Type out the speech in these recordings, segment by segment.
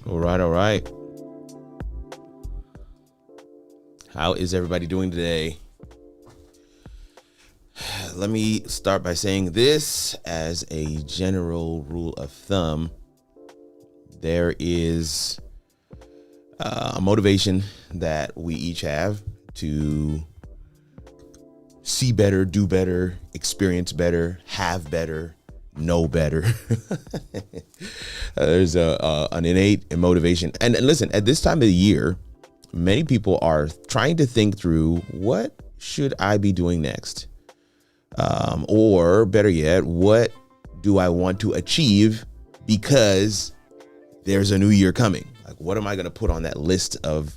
All right, all right. How is everybody doing today? Let me start by saying this as a general rule of thumb. There is a motivation that we each have to see better, do better, experience better, have better, know better. There's an innate motivation. And listen, at this time of the year, many people are trying to think through, what should I be doing next? Or better yet, what do I want to achieve because there's a new year coming? Like, what am I going to put on that list of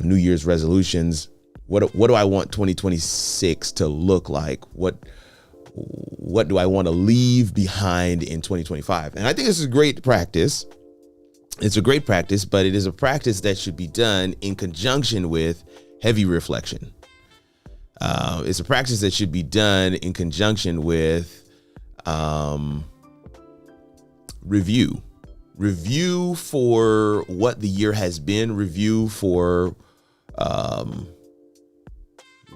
New Year's resolutions? What do I want 2026 to look like? What do I want to leave behind in 2025? And I think this is a great practice. It's a great practice, but it is a practice that should be done in conjunction with heavy reflection. It's a practice that should be done in conjunction with review for what the year has been, review for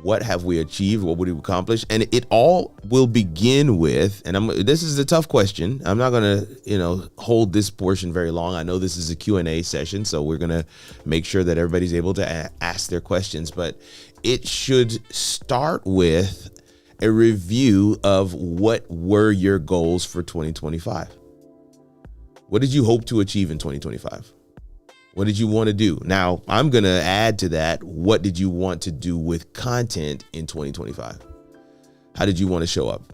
what have we achieved, what would we accomplish, and it all will begin with, and this is a tough question. I'm not going to, hold this portion very long. I know this is a Q&A session, so we're going to make sure that everybody's able to ask their questions, but it should start with a review of what were your goals for 2025. What did you hope to achieve in 2025? What did you want to do? Now, I'm going to add to that, what did you want to do with content in 2025? How did you want to show up?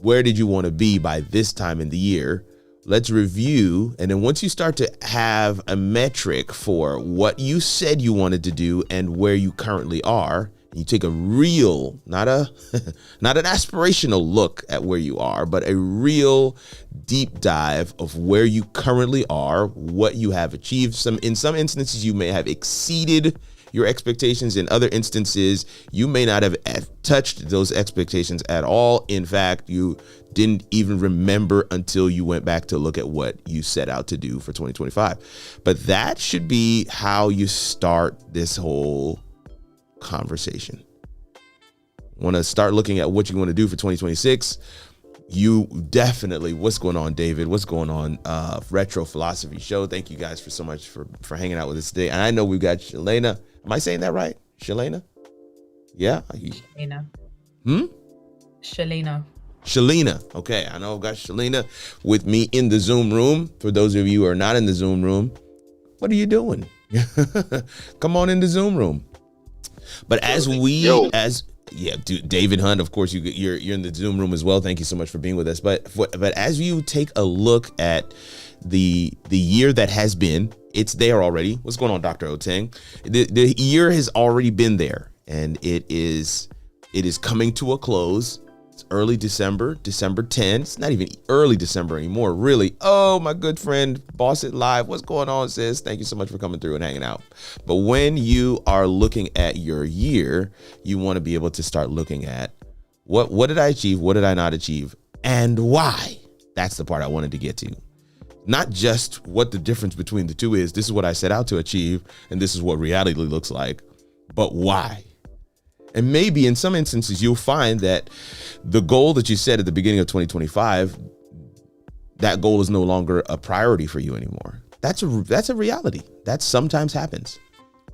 Where did you want to be by this time in the year? Let's review. And then once you start to have a metric for what you said you wanted to do and where you currently are, you take a real, not an aspirational look at where you are, but a real deep dive of where you currently are, what you have achieved. In some instances, you may have exceeded your expectations. In other instances, you may not have touched those expectations at all. In fact, you didn't even remember until you went back to look at what you set out to do for 2025. But that should be how you start this whole conversation. Want to start looking at what you want to do for 2026. You definitely, what's going on, David? What's going on? Retro Philosophy Show. Thank you guys so much for hanging out with us today. And I know we've got Shalena. Am I saying that right? Shalena? Yeah. Shalena. Shalena. Okay. I know I've got Shalena with me in the Zoom room. For those of you who are not in the Zoom room, what are you doing? Come on in the Zoom room. But David Hunt, of course, you're in the Zoom room as well. Thank you so much for being with us. But as you take a look at the year that has been, it's there already. What's going on, Dr. Oteng? The year has already been there, and it is coming to a close. It's early December 10th. It's not even early December anymore, really. Oh, my good friend, Boss It Live. What's going on, sis? Thank you so much for coming through and hanging out. But when you are looking at your year, you want to be able to start looking at what did I achieve? What did I not achieve? And why? That's the part I wanted to get to. Not just what the difference between the two is. This is what I set out to achieve, and this is what reality looks like. But why? And maybe in some instances, you'll find that the goal that you set at the beginning of 2025, that goal is no longer a priority for you anymore. That's a reality. That sometimes happens.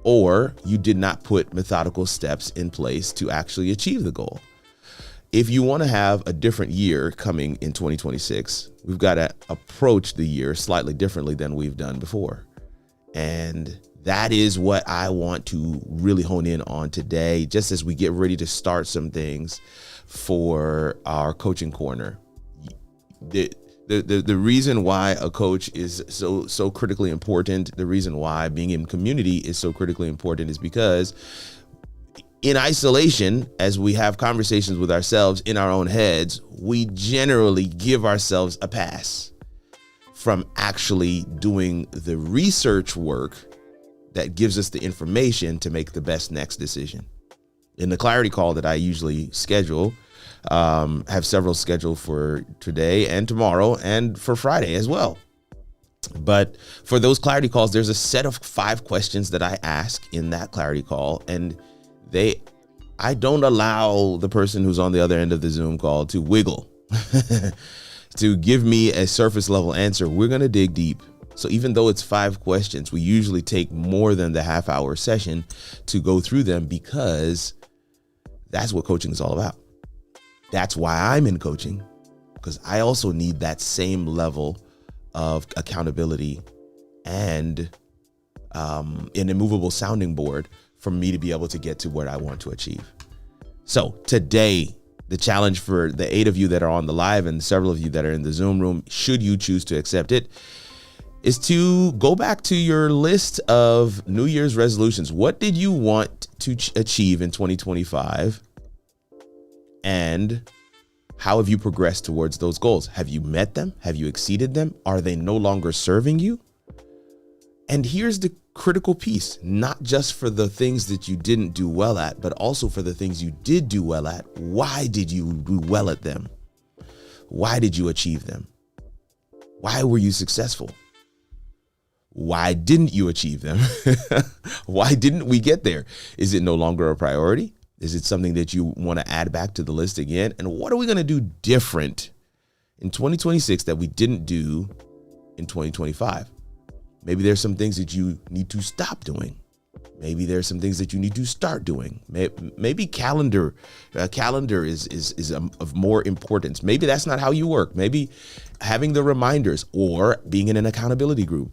Or you did not put methodical steps in place to actually achieve the goal. If you want to have a different year coming in 2026, we've got to approach the year slightly differently than we've done before. And that is what I want to really hone in on today, just as we get ready to start some things for our coaching corner. The reason why a coach is so critically important, the reason why being in community is so critically important is because in isolation, as we have conversations with ourselves in our own heads, we generally give ourselves a pass from actually doing the research work that gives us the information to make the best next decision. In the clarity call that I usually schedule, have several scheduled for today and tomorrow and for Friday as well. But for those clarity calls, there's a set of 5 questions that I ask in that clarity call, and I don't allow the person who's on the other end of the Zoom call to wiggle, to give me a surface level answer. We're going to dig deep. So even though it's 5 questions, we usually take more than the half-hour session to go through them, because that's what coaching is all about. That's why I'm in coaching, because I also need that same level of accountability and an immovable sounding board for me to be able to get to what I want to achieve. So today, the challenge for the 8 of you that are on the live and several of you that are in the Zoom room, should you choose to accept it, is to go back to your list of New Year's resolutions. What did you want to achieve in 2025? And how have you progressed towards those goals? Have you met them? Have you exceeded them? Are they no longer serving you? And here's the critical piece, not just for the things that you didn't do well at, but also for the things you did do well at. Why did you do well at them? Why did you achieve them? Why were you successful? Why didn't you achieve them? Why didn't we get there? Is it no longer a priority? Is it something that you want to add back to the list again? And what are we going to do different in 2026 that we didn't do in 2025? Maybe there's some things that you need to stop doing. Maybe there's some things that you need to start doing. Maybe calendar is of more importance. Maybe that's not how you work. Maybe having the reminders, or being in an accountability group,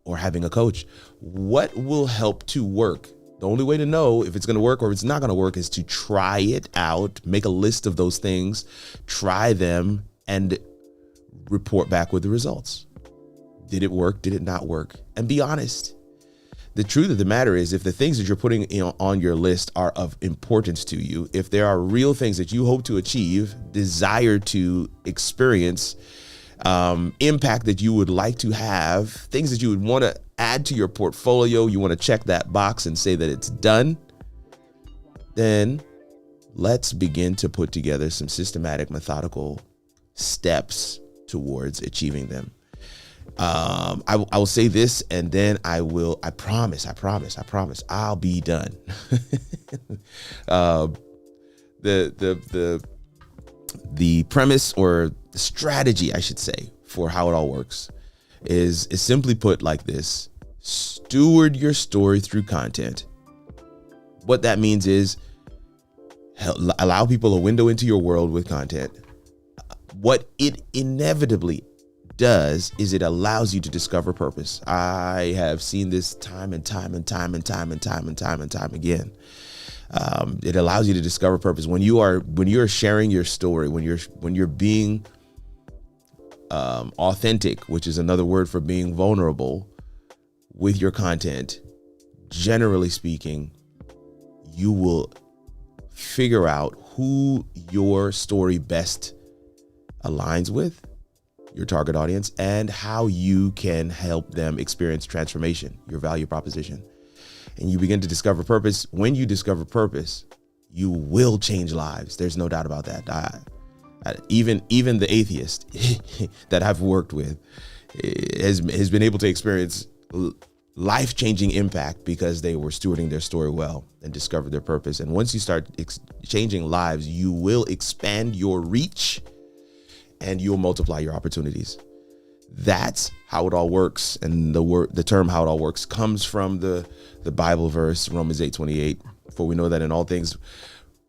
or having a coach. What will help to work? The only way to know if it's going to work or if it's not going to work is to try it out, make a list of those things, try them, and report back with the results. Did it work? Did it not work? And be honest. The truth of the matter is, if the things that you're putting on your list are of importance to you, if there are real things that you hope to achieve, desire to experience, impact that you would like to have, things that you would want to add to your portfolio, you want to check that box and say that it's done, then let's begin to put together some systematic, methodical steps towards achieving them. I will say this, and then I promise, I'll be done. The premise, or the strategy, I should say, for how it all works is simply put like this: steward your story through content. What that means is allow people a window into your world with content. What it inevitably does is it allows you to discover purpose. I have seen this time and time again. It allows you to discover purpose when you're sharing your story, when you're being authentic, which is another word for being vulnerable with your content. Generally speaking, you will figure out who your story best aligns with, your target audience, and how you can help them experience transformation, your value proposition. And you begin to discover purpose. When you discover purpose, you will change lives. There's no doubt about that. Even the atheist that I've worked with has been able to experience life-changing impact because they were stewarding their story well and discovered their purpose. And once you start changing lives, you will expand your reach and you'll multiply your opportunities. That's how it all works. And the term how it all works comes from the Bible verse, Romans 8:28. For we know that in all things,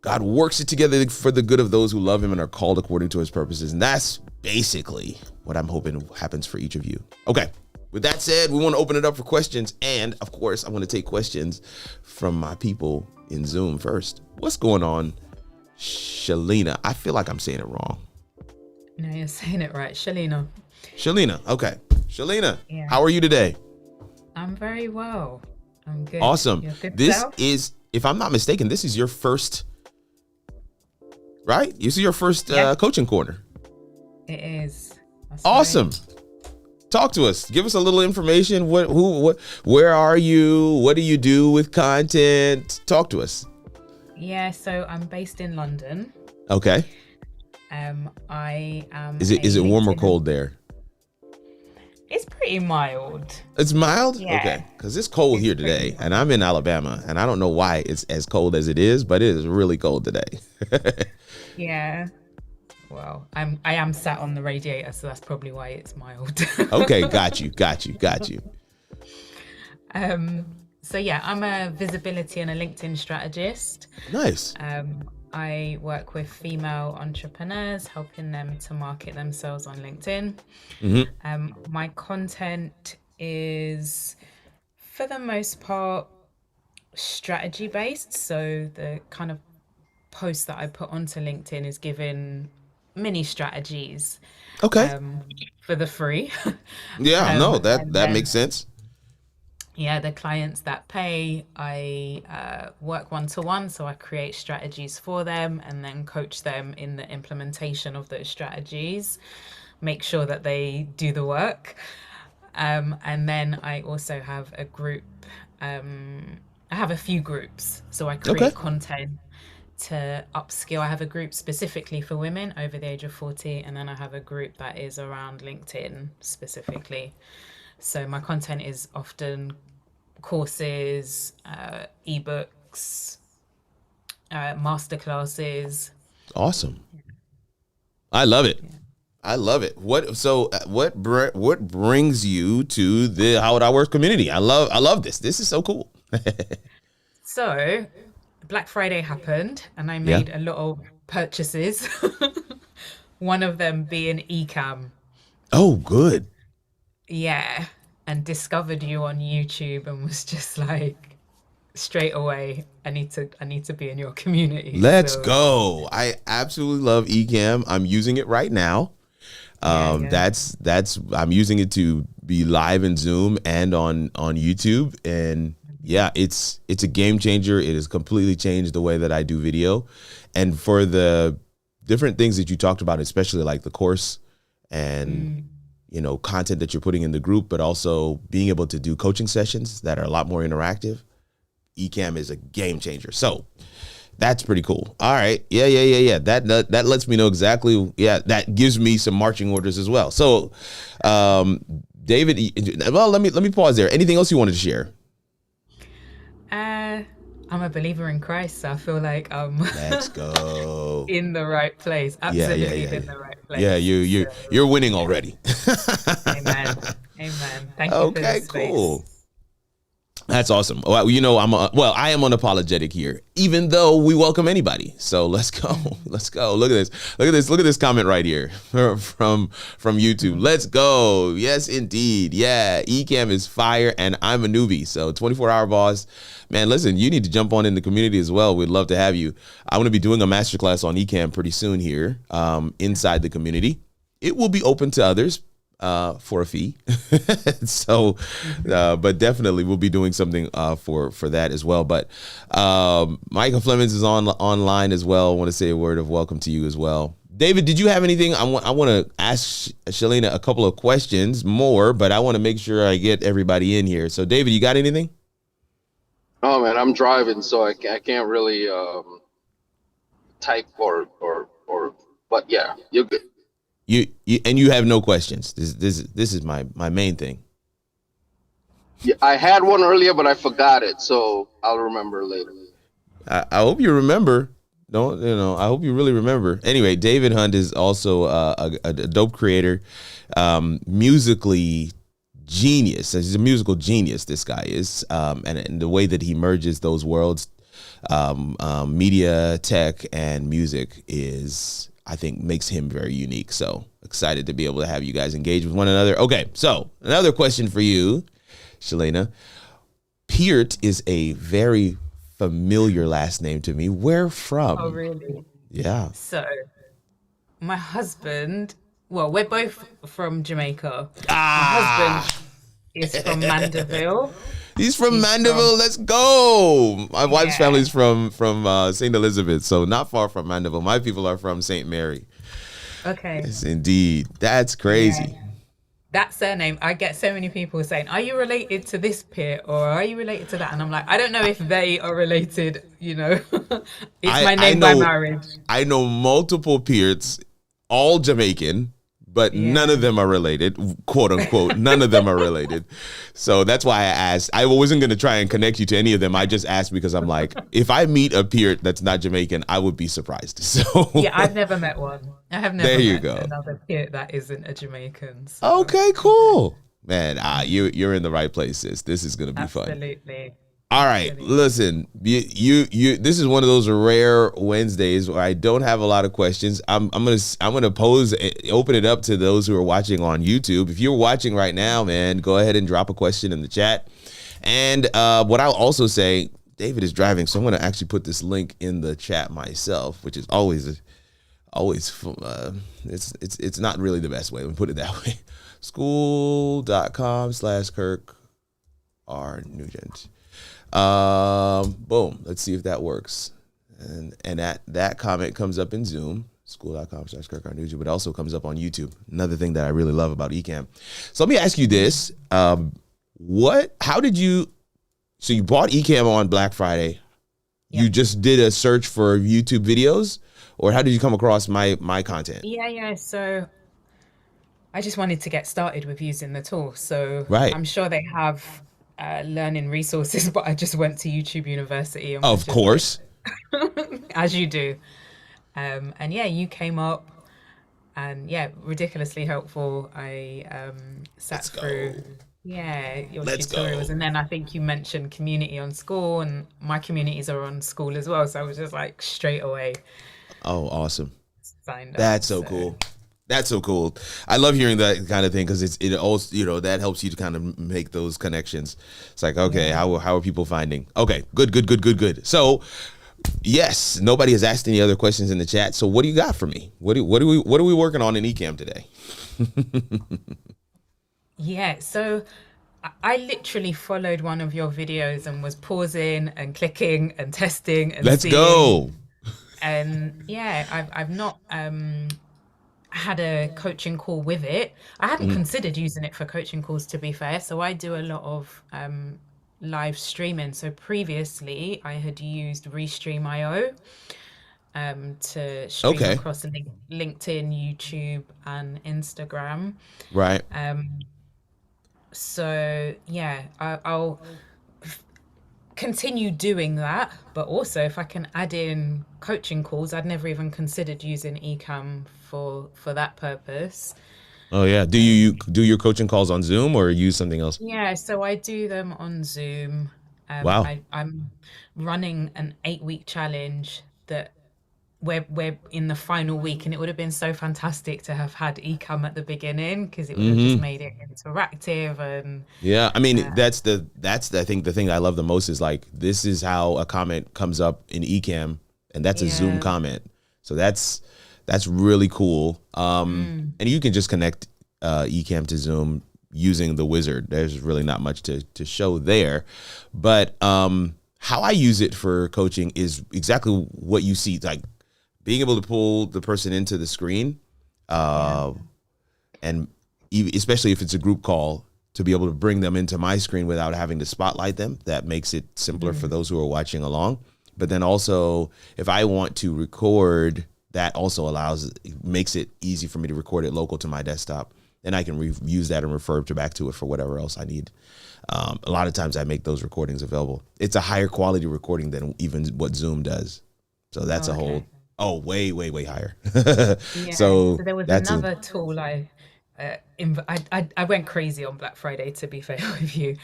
God works it together for the good of those who love him and are called according to his purposes. And that's basically what I'm hoping happens for each of you. Okay. With that said, we want to open it up for questions. And of course, I want to take questions from my people in Zoom first. What's going on, Shalina? I feel like I'm saying it wrong. No, you're saying it right. Shalina. Okay. Shalina, Yeah. How are you today? I'm very well. I'm good. Awesome. Your good This self? is, if I'm not mistaken, this is your first, right? This is your first Yeah. coaching corner. It is. That's Awesome. right. Talk to us. Give us a little information. Where are you? What do you do with content? Talk to us. Yeah, so I'm based in London. Okay. I am Is it a warm or LinkedIn cold there? It's pretty mild. It's mild? Yeah, Okay. Because it's cold it's here pretty today, and mild. I'm in Alabama, and I don't know why it's as cold as it is, but it is really cold today. Yeah. Well, I am sat on the radiator, so that's probably why it's mild. Okay, got you, got you, got you. Um, so yeah, I'm a visibility and a LinkedIn strategist. Nice. I work with female entrepreneurs, helping them to market themselves on LinkedIn. Hmm. My content is, for the most part, strategy based. So the kind of post that I put onto LinkedIn is giving mini strategies Okay. um, for the free. Yeah, no, that And that makes then, sense. yeah, the clients that pay, I work one to one. So I create strategies for them and then coach them in the implementation of those strategies, make sure that they do the work. And then I also have a group. I have a few groups. So I Okay. create content to upskill. I have a group specifically for women over the age of 40, and then I have a group that is around LinkedIn specifically. So my content is often courses, ebooks, masterclasses. Awesome. I love it. Yeah. I love it. What brings you to the How Would I Work community? I love this. This is so cool. So Black Friday happened, and I Yeah. made a lot of purchases. One of them being Ecamm. Oh, good. Yeah. And discovered you on YouTube and was just like straight away, I need to be in your community. Let's So go. I absolutely love Ecamm. I'm using it right now. yeah, yeah. That's I'm using it to be live in Zoom and on YouTube. And yeah, it's a game changer. It has completely changed the way that I do video. And for the different things that you talked about, especially like the course and Mm. content that you're putting in the group, but also being able to do coaching sessions that are a lot more interactive. Ecamm is a game changer. So that's pretty cool. All right. Yeah, yeah, yeah, yeah. That lets me know exactly. Yeah, that gives me some marching orders as well. So, um, David, well, let me pause there. Anything else you wanted to share? Uh, I'm a believer in Christ, so I feel like I'm Let's go. in the right place. Yeah, yeah, Absolutely yeah, in yeah. the right Yeah, place. you're winning already. Amen. Amen. Thank you for Okay, this space. cool. That's awesome. Well, I am unapologetic here, even though we welcome anybody. So let's go. Let's go. Look at this. Look at this. Look at this comment right here from YouTube. Let's go. Yes, indeed. Yeah, Ecamm is fire, and I'm a newbie. So 24-hour boss, man. Listen, you need to jump on in the community as well. We'd love to have you. I want to be doing a masterclass on Ecamm pretty soon here, inside the community. It will be open to others for a fee. So, but definitely we'll be doing something for that as well. But Michael Flemings is online as well. I want to say a word of welcome to you as well. David, did you have anything? I want to ask Shalina a couple of questions more, but I want to make sure I get everybody in here. So, David, you got anything? Oh man, I'm driving, so I can't really type or. But yeah, you're good. You have no questions. This is my main thing. Yeah, I had one earlier, but I forgot it, so I'll remember later. I hope you remember. Don't I hope you really remember. Anyway, David Hunt is also a dope creator, musically genius. He's a musical genius. This guy is, and the way that he merges those worlds, media, tech, and music is, I think, makes him very unique. So excited to be able to have you guys engage with one another. Okay, so another question for you, Shalina. Peart is a very familiar last name to me. Where Oh, from? really? Yeah. So, my husband, well, we're both from Jamaica. My husband Ah, is from Mandeville. he's from He's from, Mandeville. Let's go. My wife's family yeah, is from St. Elizabeth, so not far from Mandeville. My people are from St. Mary. okay. Yes, indeed. That's Yeah. crazy. That surname, I get so many people saying, "Are you related to this peer or are you related to that?" And I'm like, I don't know if they are related. It's I my I name by know marriage. I know multiple Pearts, all Jamaican, but none of them are related, quote unquote. None of them are related. So that's why I asked. I wasn't going to try and connect you to any of them. I just asked because I'm like, if I meet a peer that's not Jamaican, I would be surprised. So Yeah, I've never met one. I have never There you met go. another peer that isn't a Jamaican. So Okay, cool. Man, you're in the right place, sis. This is going to be fun. absolutely. All right, listen, you this is one of those rare Wednesdays where I don't have a lot of questions. I'm gonna open it up to those who are watching on YouTube. If you're watching right now, man, go ahead and drop a question in the chat. And what I'll also say, David is driving, so I'm gonna actually put this link in the chat myself, which is always it's not really the best way. Let me put it that way. School.com/Kirk R. Nugent. Boom. Let's see if that works. And that comment comes up in Zoom, school.com/Kirk R. Nugent, but also comes up on YouTube. Another thing that I really love about Ecamm. So let me ask you this. So you bought Ecamm on Black Friday. Yeah. You just did a search for YouTube videos, or how did you come across my content? Yeah. So I just wanted to get started with using the tool. So Right. I'm sure they have learning resources, but I just went to YouTube University. And was Of just course. as you do. And yeah, you came up and yeah, ridiculously helpful. I sat Let's go. through your Let's tutorials, go. and then I think you mentioned community on school, and my communities are on school as well. So I was just like straight away Oh, awesome. signed up. That's so cool. That's so cool. I love hearing that kind of thing because it also, that helps you to kind of make those connections. It's like, okay, how are people finding? Okay, good. So, yes, nobody has asked any other questions in the chat. So, what do you got for me? What are we working on in Ecamm today? Yeah, so I literally followed one of your videos and was pausing and clicking and testing and Let's seeing. go. And yeah, I've not had a coaching call with it. I hadn't considered using it for coaching calls, to be fair. So I do a lot of live streaming. So previously I had used Restream.io to stream Okay. across LinkedIn, YouTube, and Instagram. Right. So yeah, I'll continue doing that, but also if I can add in coaching calls, I'd never even considered using Ecamm for that purpose. Oh yeah. Do you do your coaching calls on Zoom or use something else? Yeah, so I do them on Zoom. Wow. I'm running an 8-week challenge that we're in the final week, and it would have been so fantastic to have had Ecamm at the beginning because it would have just made it interactive. And Yeah, I mean that's I think the thing I love the most is like this is how a comment comes up in Ecamm, and that's a Zoom Yeah. comment. So that's really cool. And you can just connect Ecamm to Zoom using the wizard. There's really not much to show there, but how I use it for coaching is exactly what you see, like being able to pull the person into the screen, and especially if it's a group call, to be able to bring them into my screen without having to spotlight them. That makes it simpler for those who are watching along. But then also, if I want to record, that also makes it easy for me to record it local to my desktop. And I can use that and refer back to it for whatever else I need. A lot of times I make those recordings available. It's a higher quality recording than even what Zoom does. So that's way higher. yeah, So there was that's another tool I went crazy on Black Friday, to be fair with you.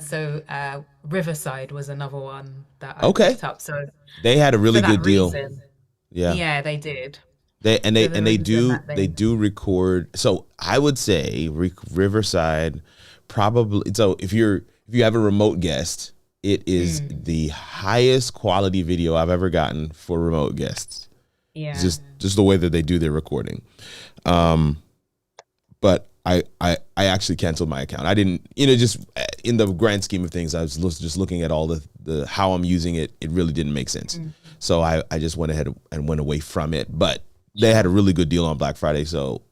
So Riverside was another one that I Okay. picked up. So they had a really for good that deal. reason, Yeah. yeah, they did. They For the reason that they do record. So I would say Riverside probably. So if you have a remote guest, it is the highest quality video I've ever gotten for remote guests. Yeah. It's just the way that they do their recording. But I actually canceled my account. I didn't, just in the grand scheme of things, I was just looking at all the how I'm using it. It really didn't make sense. So I just went ahead and went away from it. But they had a really good deal on Black Friday. So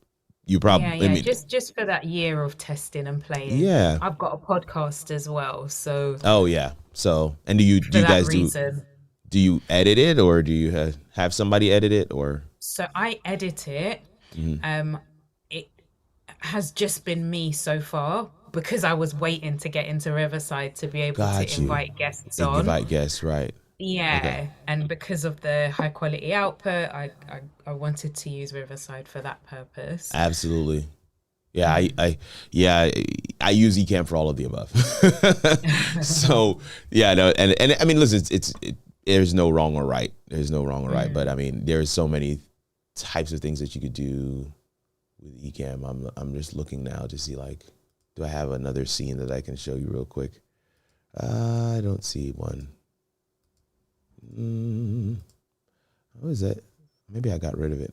you probably, Yeah, just for that year of testing and playing. Yeah. I've got a podcast as well, so oh yeah. So, and do you for that guys reason. do you edit it, or do you have somebody edit it, or? So I edit it. has just been me so far because I was waiting to get into Riverside to be able to Got you. invite guests on. Invite guests, right? Okay. Yeah, and because of the high quality output, I wanted to use Riverside for that purpose. Absolutely. Yeah, Mm. yeah, I use Ecamm for all of the above. So yeah, no, and I mean, listen, there's no wrong or right. There's no wrong or right, but I Mm. mean, there's so many types of things that you could do with Ecamm. I'm just looking now to see, like, do I have another scene that I can show you real quick? I don't see one. What is that? Maybe I got rid of it.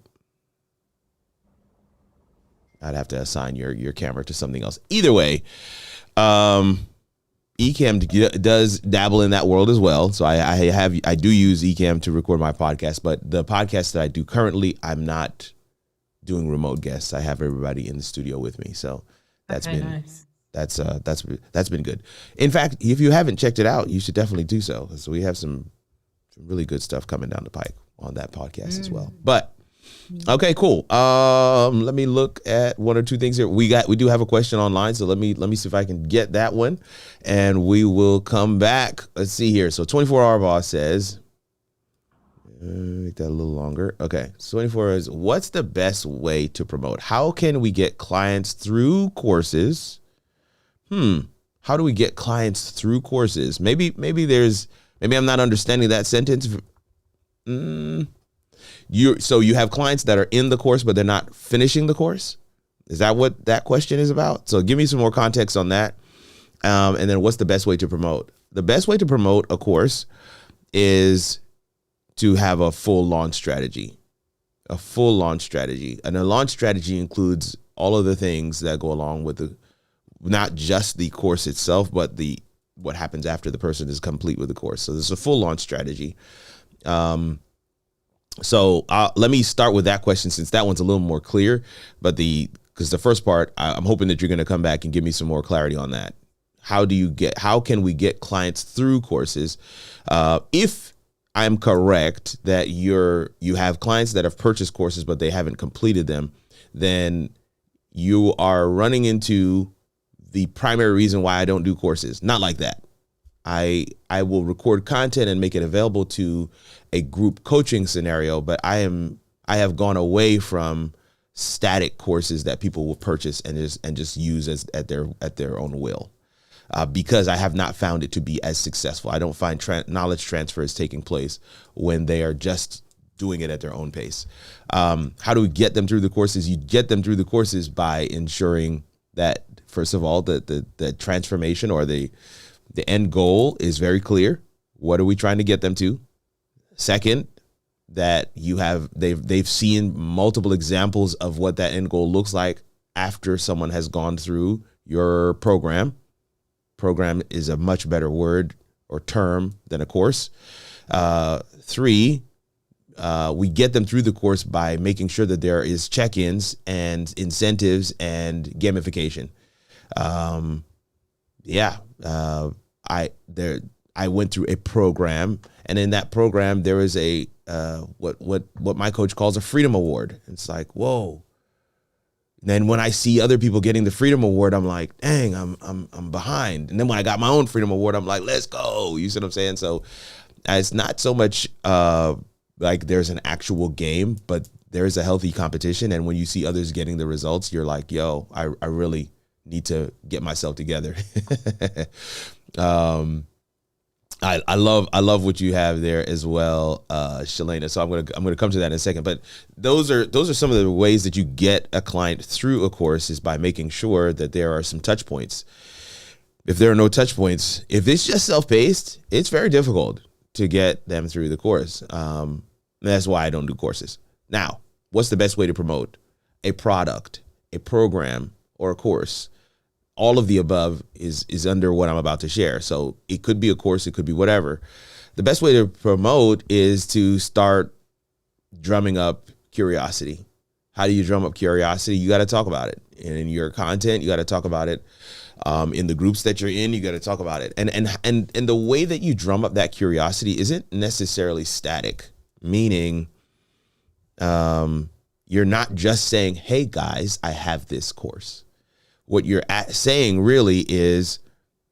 I'd have to assign your camera to something else. Either way, Ecamm does dabble in that world as well. So I do use Ecamm to record my podcast, but the podcast that I do currently, I'm not doing remote guests. I have everybody in the studio with me. So that's Okay, been nice. that's been good. In fact, if you haven't checked it out, you should definitely do so. So we have some really good stuff coming down the pike on that podcast as well. Mm. But okay, cool. Let me look at one or two things here. We do have a question online, so let me see if I can get that one, and we will come back. Let's see here. So 24-hour boss says, make that a little longer. Okay, 24 is, what's the best way to promote? How can we get clients through courses? How do we get clients through courses? Maybe I'm not understanding that sentence. So you have clients that are in the course, but they're not finishing the course. Is that what that question is about? So give me some more context on that. And then what's the best way to promote? The best way to promote a course is to have a full launch strategy. A full launch strategy. And a launch strategy includes all of the things that go along with not just the course itself, but what happens after the person is complete with the course. So there's a full launch strategy. So let me start with that question, since that one's a little more clear. But because the first part, I'm hoping that you're going to come back and give me some more clarity on that. How can we get clients through courses? If I'm correct that you have clients that have purchased courses but they haven't completed them, then you are running into the primary reason why I don't do courses. Not like that. I will record content and make it available to a group coaching scenario, but I have gone away from static courses that people will purchase and just use at their own will, because I have not found it to be as successful. I don't find knowledge transfer is taking place when they are just doing it at their own pace. How do we get them through the courses? You get them through the courses by ensuring that, first of all, the transformation or the end goal is very clear. What are we trying to get them to? Second, that they've seen multiple examples of what that end goal looks like after someone has gone through your program. Program is a much better word or term than a course. Three, we get them through the course by making sure that there is check-ins and incentives and gamification. I went through a program, and in that program there is a what my coach calls a Freedom Award. It's like, whoa. And then when I see other people getting the Freedom Award, I'm like, dang, I'm behind. And then when I got my own Freedom Award, I'm like, let's go. You see what I'm saying? So it's not so much like there's an actual game, but there is a healthy competition. And when you see others getting the results, you're like, yo, I really need to get myself together. I love what you have there as well, Shalana. So I'm gonna come to that in a second. But those are some of the ways that you get a client through a course, is by making sure that there are some touch points. If there are no touch points, if it's just self-paced, it's very difficult to get them through the course. That's why I don't do courses. Now, what's the best way to promote a product, a program, or a course? All of the above is under what I'm about to share. So it could be a course, it could be whatever. The best way to promote is to start drumming up curiosity. How do you drum up curiosity? You got to talk about it in your content. You got to talk about it in the groups that you're in. You got to talk about it. And the way that you drum up that curiosity isn't necessarily static, meaning you're not just saying, hey guys, I have this course. What you're saying really is,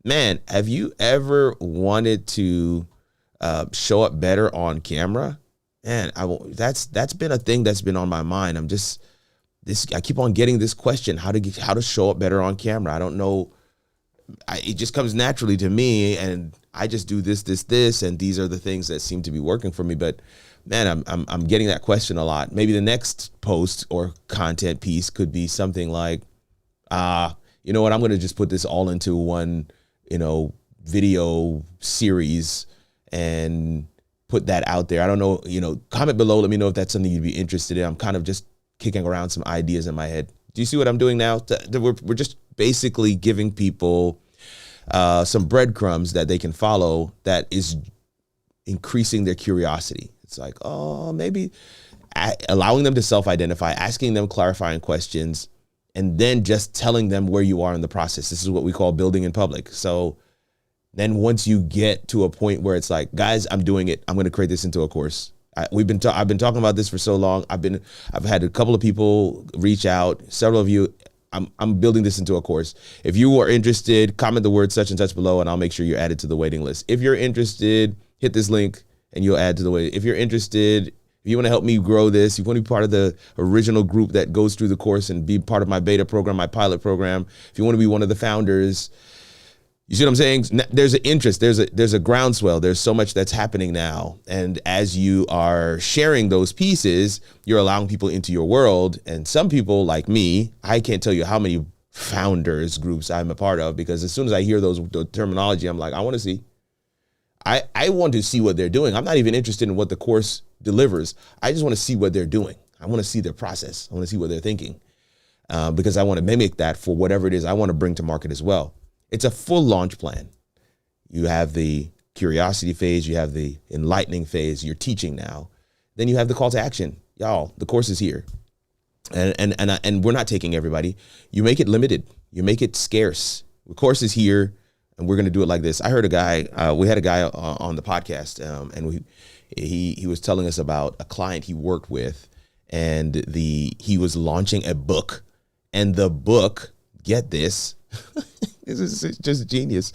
man, have you ever wanted to show up better on camera? Man, that's been a thing that's been on my mind. I keep on getting this question, how to show up better on camera. I don't know. It just comes naturally to me, and I just do this, and these are the things that seem to be working for me. But man, I'm getting that question a lot. Maybe the next post or content piece could be something like, you know what, I'm going to just put this all into one, video series and put that out there. I don't know, comment below. Let me know if that's something you'd be interested in. I'm kind of just kicking around some ideas in my head. Do you see what I'm doing now? We're just basically giving people some breadcrumbs that they can follow that is increasing their curiosity. It's like, oh, maybe allowing them to self-identify, asking them clarifying questions, and then just telling them where you are in the process. This is what we call building in public. So then once you get to a point where it's like, guys, I'm doing it. I'm going to create this into a course. I've been talking about this for so long. I've had a couple of people reach out, several of you. I'm building this into a course. If you are interested, comment the word such and such below, and I'll make sure you're added to the waiting list. If you're interested, hit this link and you'll add to the waiting. If you're interested, if you want to help me grow this, you want to be part of the original group that goes through the course and be part of my beta program, my pilot program. If you want to be one of the founders, you see what I'm saying? There's an interest. There's a groundswell. There's so much that's happening now. And as you are sharing those pieces, you're allowing people into your world. And some people like me, I can't tell you how many founders groups I'm a part of, because as soon as I hear the terminology, I'm like, I want to see. I want to see what they're doing. I'm not even interested in what the course delivers. I just want to see what they're doing. I want to see their process. I want to see what they're thinking, because I want to mimic that for whatever it is I want to bring to market as well. It's a full launch plan. You have the curiosity phase, you have the enlightening phase, you're teaching now. Then you have the call to action. Y'all, the course is here. And we're not taking everybody. You make it limited. You make it scarce. The course is here, and we're going to do it like this. I heard we had a guy on the podcast, and he was telling us about a client he worked with, and he was launching a book, and the book, get this, this is just genius.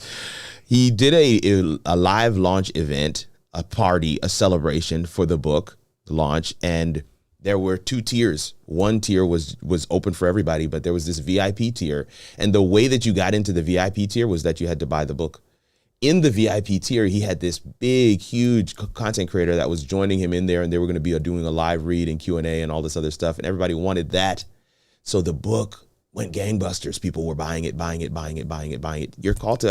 He did a live launch event, a party, a celebration for the book launch, and there were two tiers. One tier was open for everybody, but there was this VIP tier, and the way that you got into the VIP tier was that you had to buy the book. In the VIP tier, he had this big, huge content creator that was joining him in there, and they were going to be doing a live read and Q&A and all this other stuff, and everybody wanted that. So the book went gangbusters. People were buying it. Your call to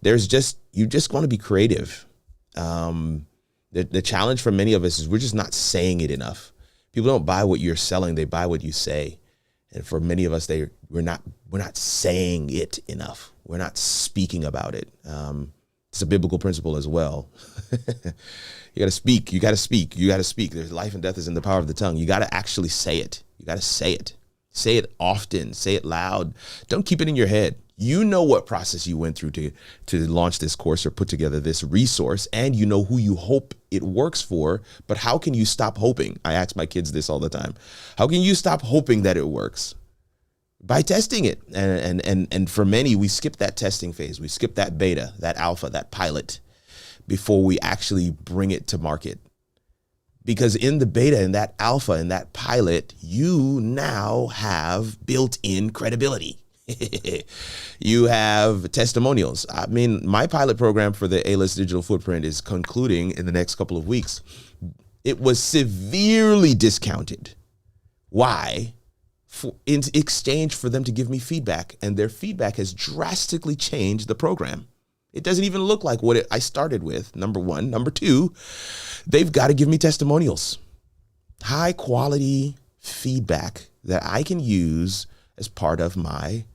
that, you just want to be creative. The challenge for many of us is we're just not saying it enough. People don't buy what you're selling, they buy what you say. And for many of us, we're not saying it enough. We're not speaking about it. It's a biblical principle as well. You got to speak. You got to speak. There's life and death is in the power of the tongue. You got to actually say it. You got to say it. Say it often. Say it loud. Don't keep it in your head. You know what process you went through to launch this course or put together this resource, and you know who you hope it works for. But how can you stop hoping? I ask my kids this all the time. How can you stop hoping that it works? By testing it. And for many, we skip that testing phase. We skip that beta, that alpha, that pilot before we actually bring it to market. Because in the beta, in that alpha, in that pilot, you now have built-in credibility. You have testimonials. I mean, my pilot program for the A-List Digital Footprint is concluding in the next couple of weeks. It was severely discounted. Why? In exchange for them to give me feedback. And their feedback has drastically changed the program. It doesn't even look like what I started with, number one. Number two, they've got to give me testimonials. High quality feedback that I can use as part of my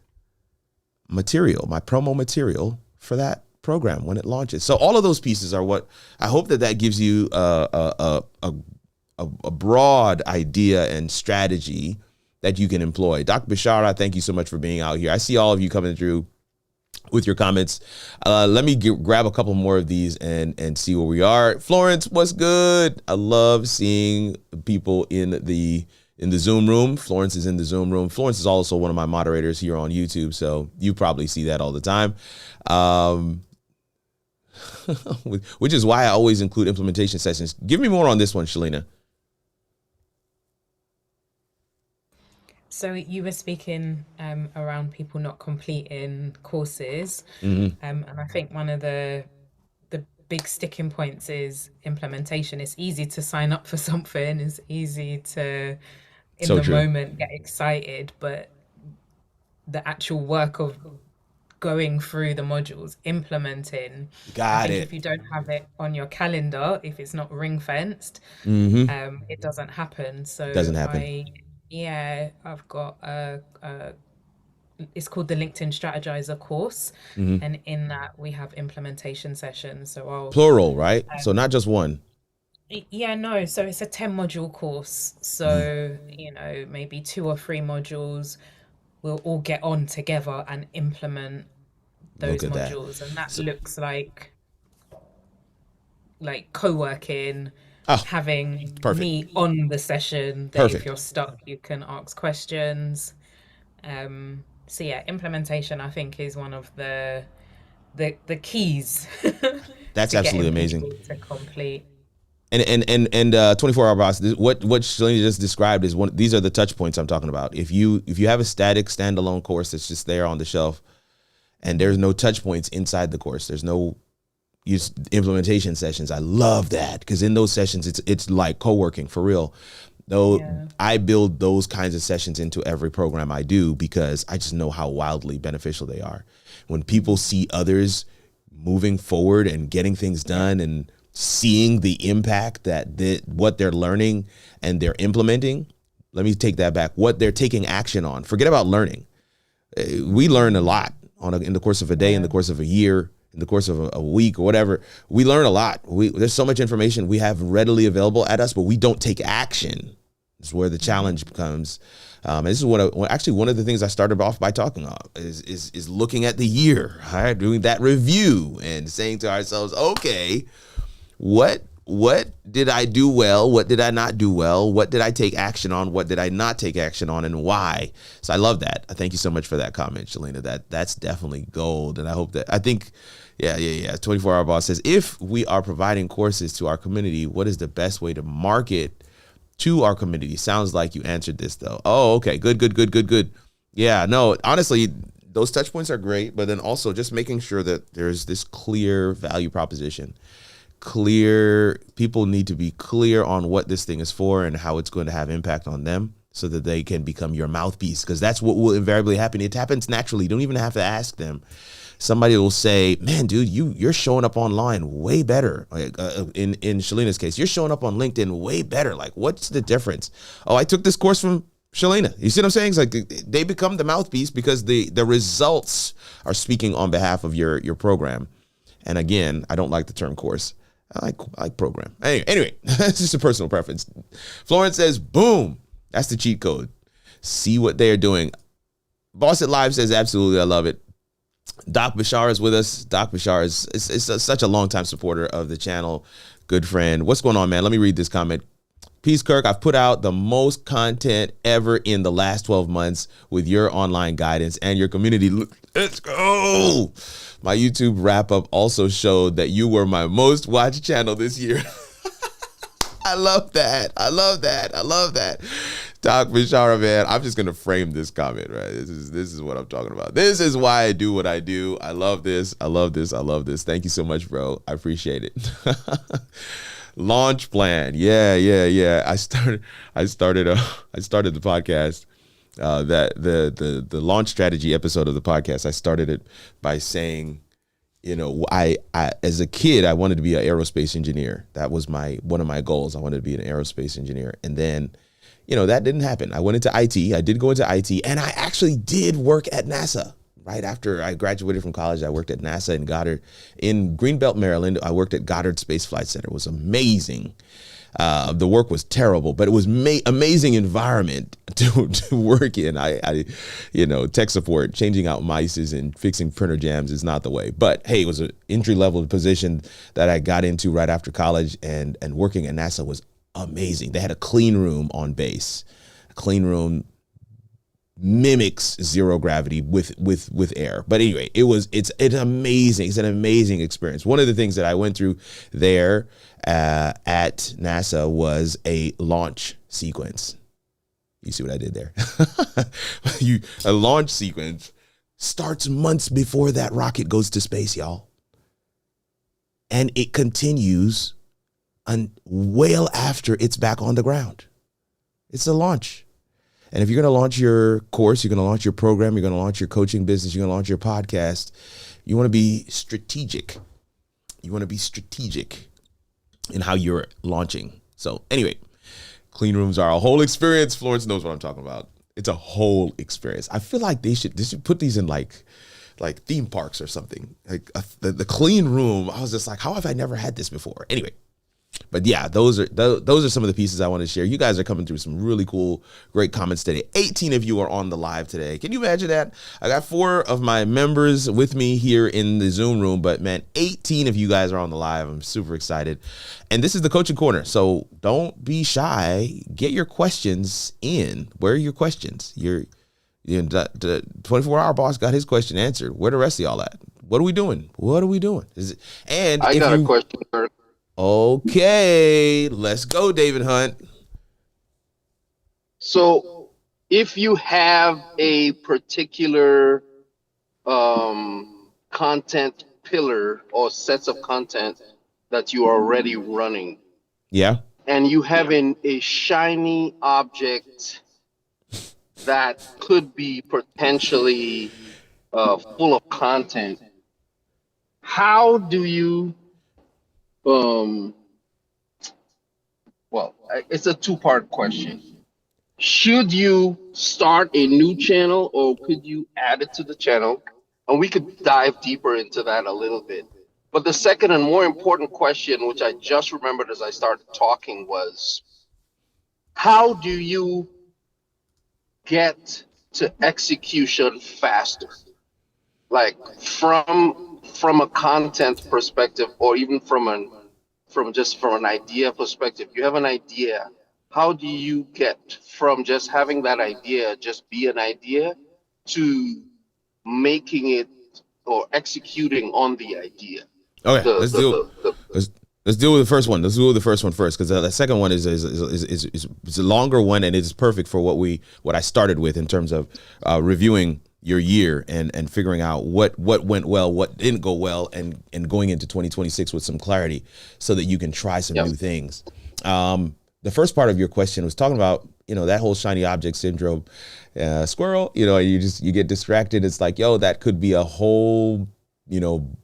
material, my promo material for that program when it launches. So all of those pieces are what I hope that gives you a broad idea and strategy that you can employ. Dr. Bashara, thank you so much for being out here. I see all of you coming through with your comments. Let me grab a couple more of these and see where we are. Florence, what's good? I love seeing people in the in the Zoom room. Florence is in the Zoom room. Florence is also one of my moderators here on YouTube, so you probably see that all the time. Which is why I always include implementation sessions. Give me more on this one, Shalina. So you were speaking around people not completing courses, Mm-hmm. and I think one of the big sticking points is implementation. It's easy to sign up for something. It's easy to, in So the true. moment, get excited, but the actual work of going through the modules, implementing, I Got think it. if you don't have it on your calendar, if it's not ring fenced, Mm-hmm. it doesn't happen. So Doesn't happen. I've got it's called the LinkedIn Strategizer course, Mm-hmm. and in that we have implementation sessions. So Plural, right? So not just one. no, so it's a 10 module course. Mm, So, maybe 2 or 3 modules, we'll all get on together and implement look those at that. modules. And that So, looks like co-working, oh, having perfect. me on the session that if Perfect. you're stuck, you can ask questions. So yeah, implementation I think is one of the keys That's to absolutely getting amazing. people to complete. And 24-hour boss, what Shalini just described is one. These are the touch points I'm talking about. If you have a static standalone course that's just there on the shelf, and there's no touch points inside the course, there's no use implementation sessions. I love that, because in those sessions, it's like co-working for real. Though Yeah. I build those kinds of sessions into every program I do, because I just know how wildly beneficial they are. When people see others moving forward and getting things done and seeing the impact that what they're learning and they're implementing. Let me take that back. What they're taking action on. Forget about learning. We learn a lot in the course of a day, in the Yeah. course of a year, in the course of a week or whatever. We learn a lot. There's so much information we have readily available at us, but we don't take action. This is where the challenge becomes. And this is actually one of the things I started off by talking about is looking at the year, right? Doing that review and saying to ourselves, okay, what did I do well? What did I not do well? What did I take action on? What did I not take action on, and why? So I love that. Thank you so much for that comment, Shalina. That's definitely gold. And I think, yeah. 24-hour boss says, if we are providing courses to our community, what is the best way to market to our community? Sounds like you answered this though. Oh, okay. Good. Yeah, no, honestly, those touch points are great, but then also just making sure that there's this clear value proposition. People need to be clear on what this thing is for and how it's going to have impact on them, so that they can become your mouthpiece, because that's what will invariably happen. It happens naturally. You don't even have to ask them. Somebody will say, man, dude, you're showing up online way better. Like in Shalina's case, you're showing up on LinkedIn way better. Like, what's the difference? Oh, I took this course from Shalina. You see what I'm saying? It's like they become the mouthpiece because the results are speaking on behalf of your program. And again, I don't like the term course. I like program. Anyway, that's just a personal preference. Florence says, boom, that's the cheat code. See what they are doing. Boss It Live says, absolutely, I love it. Doc Bashar is with us. Doc Bashar is such a longtime supporter of the channel. Good friend. What's going on, man? Let me read this comment. Peace, Kirk. I've put out the most content ever in the last 12 months with your online guidance and your community. Let's go. My YouTube wrap up also showed that you were my most watched channel this year. I love that. Doc Bishara, man, I'm just gonna frame this comment, right? This is what I'm talking about. This is why I do what I do. I love this. Thank you so much, bro. I appreciate it. Launch plan. Yeah. I started the podcast. That the launch strategy episode of the podcast. I started it by saying, I as a kid, I wanted to be an aerospace engineer. That was one of my goals. I wanted to be an aerospace engineer. And then, that didn't happen. I went into IT. I did go into IT, and I actually did work at NASA. Right after I graduated from college, I worked at NASA in Goddard, in Greenbelt, Maryland. I worked at Goddard Space Flight Center. It was amazing. The work was terrible, but it was amazing environment to work in. I tech support, changing out mices and fixing printer jams is not the way. But hey, it was an entry level position that I got into right after college, and working at NASA was amazing. They had a clean room on base. Clean Room mimics zero gravity with air. But anyway, it's amazing. It's an amazing experience. One of the things that I went through there at NASA was a launch sequence. You see what I did there? A launch sequence starts months before that rocket goes to space, y'all. And it continues well after it's back on the ground. It's a launch. And if you're going to launch your course, you're going to launch your program, you're going to launch your coaching business, you're going to launch your podcast, you want to be strategic. You want to be strategic in how you're launching. So anyway, clean rooms are a whole experience. Florence knows what I'm talking about. It's a whole experience. I feel like they should put these in like theme parks or something. Like the clean room. I was just like, how have I never had this before? Anyway. But yeah, those are some of the pieces I want to share. You guys are coming through some really cool, great comments today. 18 of you are on the live today. Can you imagine that? I got 4 of my members with me here in the Zoom room, but man, 18 of you guys are on the live. I'm super excited. And this is the Coaching Corner. So don't be shy. Get your questions in. Where are your questions? The 24-hour boss got his question answered. Where the rest of y'all at? What are we doing? I got a question, sir. Okay, let's go, David Hunt. So if you have a particular content pillar or sets of content that you are already running, yeah, and you have a shiny object that could be potentially full of content, how do you well, it's a 2-part question. Should you start a new channel, or could you add it to the channel? And we could dive deeper into that a little bit. But the second and more important question, which I just remembered as I started talking, was how do you get to execution faster? Like from a content perspective, or even from an idea perspective. You have an idea. How do you get from just having that idea just be an idea to making it or executing on the idea? Okay, let's deal with the first one. Let's deal with the first one first, because the second one is a longer one, and it's perfect for what I started with in terms of reviewing your year and figuring out what went well, what didn't go well, and going into 2026 with some clarity so that you can try some new things. The first part of your question was talking about, that whole shiny object syndrome, squirrel, you get distracted. It's like, that could be a whole,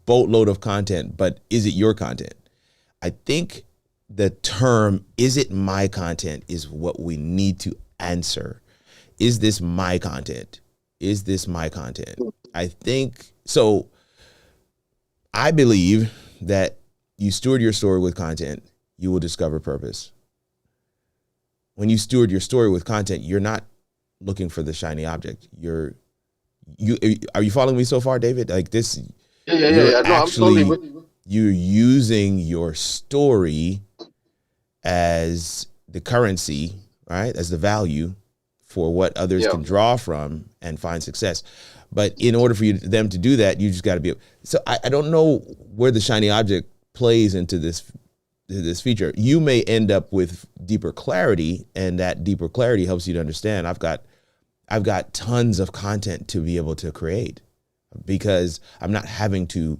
boatload of content, but is it your content? I think the term, is it my content, is what we need to answer. Is this my content? Is this my content? I think so. I believe that you steward your story with content, you will discover purpose. When you steward your story with content, you're not looking for the shiny object. Are you following me so far, David? Like this? Yeah. No, actually, I'm totally with you. You're using your story as the currency, right? As the value for what others can draw from and find success. But in order for them to do that, you just got to be. So I don't know where the shiny object plays into this feature. You may end up with deeper clarity, and that deeper clarity helps you to understand I've got tons of content to be able to create, because I'm not having to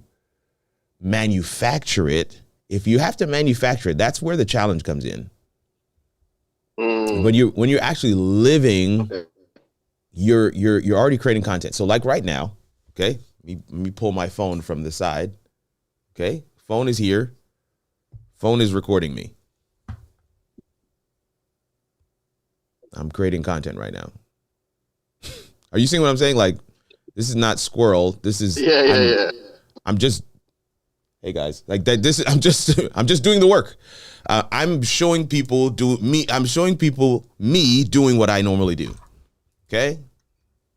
manufacture it. If you have to manufacture it, that's where the challenge comes in. When you're actually living, you're already creating content. So like right now, okay, let me pull my phone from the side. Okay, phone is here. Phone is recording me. I'm creating content right now. Are you seeing what I'm saying? Like, this is not squirrel. This is I'm just, hey guys, like that. This I'm just doing the work. I'm showing people me doing what I normally do. Okay.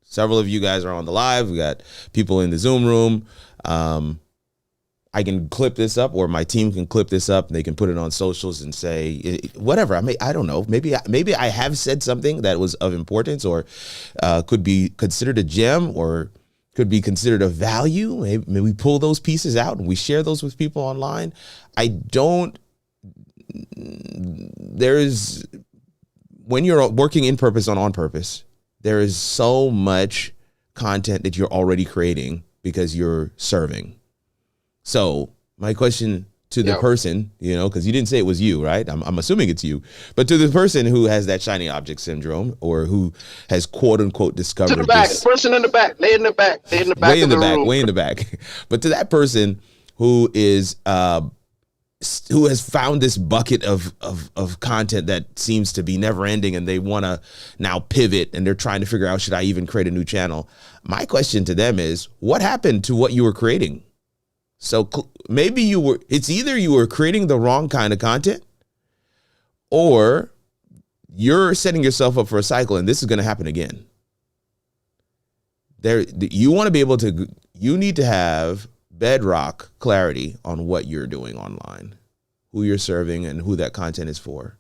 Several of you guys are on the live. We got people in the Zoom room. I can clip this up, or my team can clip this up, and they can put it on socials and say whatever. I don't know. Maybe I have said something that was of importance, or could be considered a gem, or could be considered a value. Maybe we pull those pieces out and we share those with people online. When you're working in purpose on purpose, there is so much content that you're already creating because you're serving. So my question to the person, because you didn't say it was you, right? I'm assuming it's you, but to the person who has that shiny object syndrome, or who has quote unquote discovered to the back, person in the back, way in the back of the room. Way in the back. But to that person who is who has found this bucket of content that seems to be never ending, and they want to now pivot, and they're trying to figure out, should I even create a new channel? My question to them is, what happened to what you were creating? So maybe it's either you were creating the wrong kind of content, or you're setting yourself up for a cycle, and this is going to happen again. You want to be able to, you need to have bedrock clarity on what you're doing online, who you're serving, and who that content is for.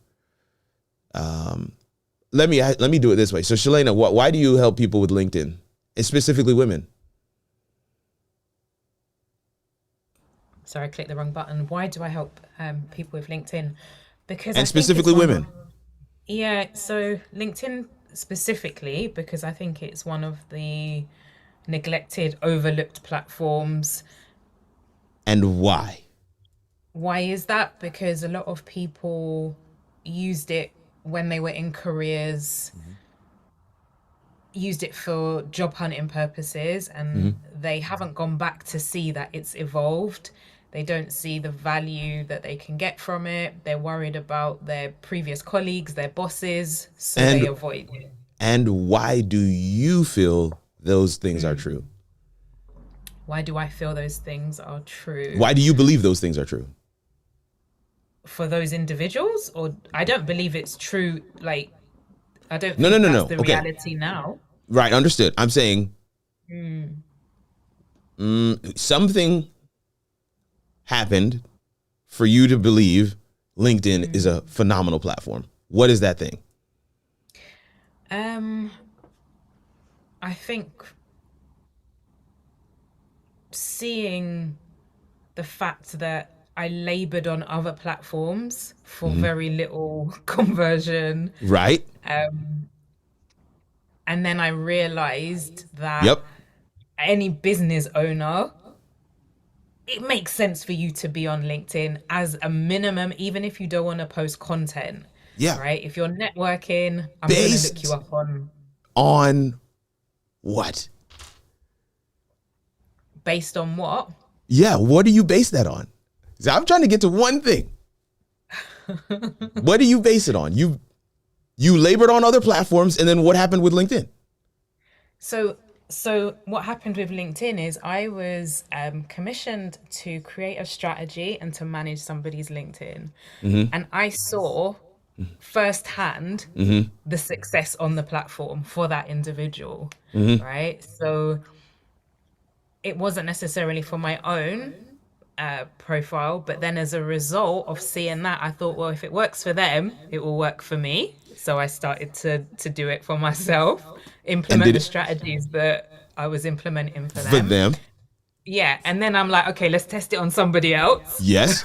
Let me do it this way. So Shalana, why do you help people with LinkedIn, and specifically women? Sorry, I clicked the wrong button. Why do I help people with LinkedIn? Because and specifically women. Yeah, so LinkedIn specifically, because I think it's one of the neglected, overlooked platforms. And why? Why is that? Because a lot of people used it when they were in careers, used it for job hunting purposes, and they haven't gone back to see that it's evolved. They don't see the value that they can get from it. They're worried about their previous colleagues, their bosses, so they avoid it. And why do you feel those things are true? Why do I feel those things are true? Why do you believe those things are true? For those individuals? Or I don't believe it's true. Like, I don't think that's the reality now. Right, understood. I'm saying something happened for you to believe LinkedIn is a phenomenal platform. What is that thing? I think seeing the fact that I labored on other platforms for very little conversion. Right. And then I realized that any business owner, it makes sense for you to be on LinkedIn as a minimum, even if you don't want to post content. Yeah. Right. If you're networking, I'm going to look you up on what? Based on what? Yeah. What do you base that on? So I'm trying to get to one thing. What do you base it on? You labored on other platforms, and then what happened with LinkedIn? So what happened with LinkedIn is I was commissioned to create a strategy and to manage somebody's LinkedIn. And I saw firsthand the success on the platform for that individual, right? So it wasn't necessarily for my own profile, but then as a result of seeing that, I thought, well, if it works for them, it will work for me. So I started to do it for myself, implement the strategies that I was implementing for them. Yeah, and then I'm like, okay, let's test it on somebody else. Yes.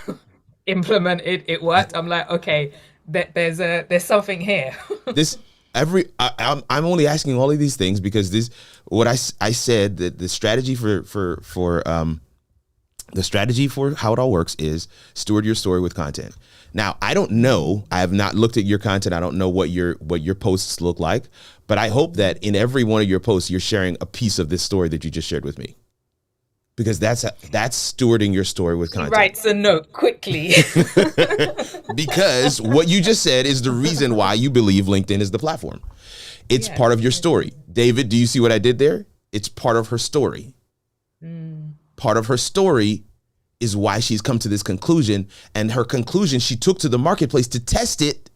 Implement it. It worked. I'm like, okay, there's something here. I'm only asking all of these things because what I said, that the strategy for the strategy for how it all works is steward your story with content. Now, I don't know. I have not looked at your content. I don't know what your posts look like, but I hope that in every one of your posts, you're sharing a piece of this story that you just shared with me, because that's stewarding your story with content. Writes a note quickly. Because what you just said is the reason why you believe LinkedIn is the platform. It's part of your story. David, do you see what I did there? It's part of her story. Part of her story is why she's come to this conclusion, and her conclusion she took to the marketplace to test it,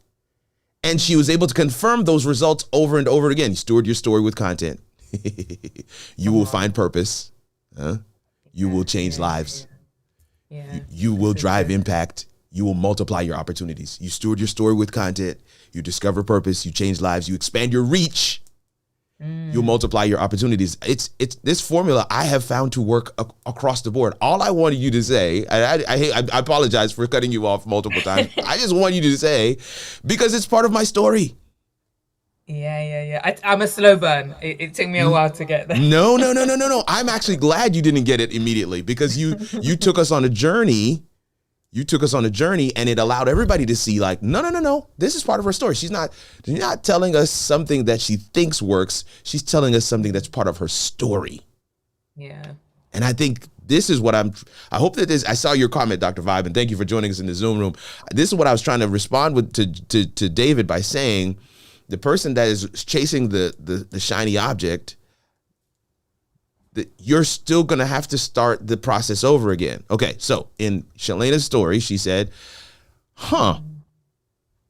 and she was able to confirm those results over and over again. You steward your story with content. You will find purpose. You will change lives. Yeah. You will This is drive good. impact. You will multiply your opportunities. You steward your story with content. You discover purpose. You change lives. You expand your reach. You'll multiply your opportunities. It's this formula I have found to work across the board. All I wanted you to say, I apologize for cutting you off multiple times. I just want you to say, because it's part of my story. Yeah. I'm a slow burn. It took me a while to get there. No. I'm actually glad you didn't get it immediately, because you took us on a journey. You took us on a journey, and it allowed everybody to see, like, no. This is part of her story. She's not telling us something that she thinks works. She's telling us something that's part of her story. Yeah. And I think this is what I hope that this, I saw your comment, Dr. Vibe, and thank you for joining us in the Zoom room. This is what I was trying to respond with to David by saying, the person that is chasing the shiny object, that you're still going to have to start the process over again. Okay, so in Shalena's story, she said, I'm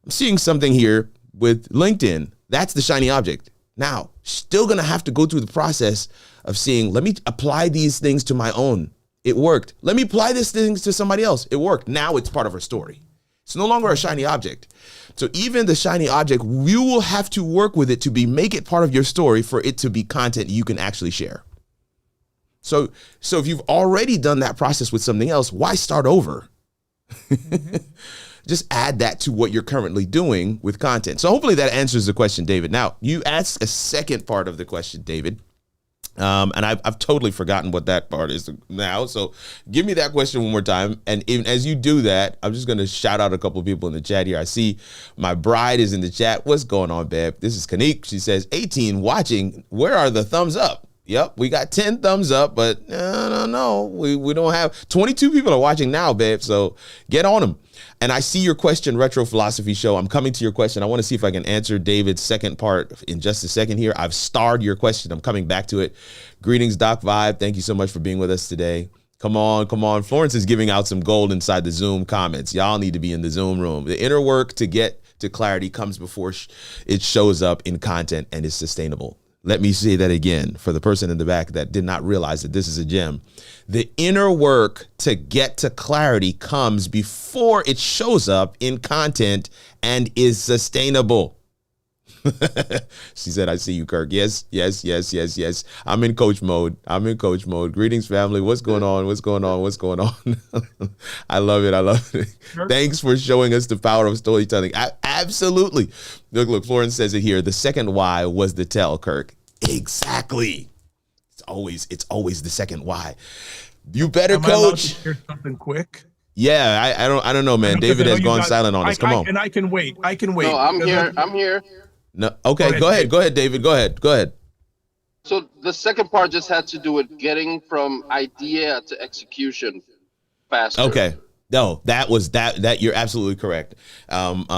seeing something here with LinkedIn. That's the shiny object. Now, still going to have to go through the process of seeing, let me apply these things to my own. It worked. Let me apply these things to somebody else. It worked. Now it's part of her story. It's no longer a shiny object. So even the shiny object, you will have to work with it to make it part of your story for it to be content you can actually share. So if you've already done that process with something else, why start over? Just add that to what you're currently doing with content. So hopefully that answers the question, David. Now, you asked a second part of the question, David. And I've totally forgotten what that part is now. So give me that question one more time. And even as you do that, I'm just going to shout out a couple of people in the chat here. I see my bride is in the chat. What's going on, babe? This is Kanique. She says, 18 watching. Where are the thumbs up? Yep, we got 10 thumbs up, but no. We don't have 22 people are watching now, babe. So get on them. And I see your question, Retro Philosophy Show. I'm coming to your question. I want to see if I can answer David's second part in just a second here. I've starred your question. I'm coming back to it. Greetings, Doc Vibe. Thank you so much for being with us today. Come on. Florence is giving out some gold inside the Zoom comments. Y'all need to be in the Zoom room. The inner work to get to clarity comes before it shows up in content and is sustainable. Let me say that again for the person in the back that did not realize that this is a gem. The inner work to get to clarity comes before it shows up in content and is sustainable. She said, I see you, Kirk. Yes. I'm in coach mode. Greetings, family. What's going on? I love it. Thanks for showing us the power of storytelling. Absolutely. Look, Florence says it here. The second why was the tell, Kirk. Exactly. It's always the second why. You better, Am I allowed to coach. share something quick? Yeah, I don't know, man. David has gone silent on us. Come on. And I can wait. No, I'm here. No, okay, go ahead, David. Go ahead. So the second part just had to do with getting from idea to execution faster. Okay. No, that was that. You're absolutely correct. My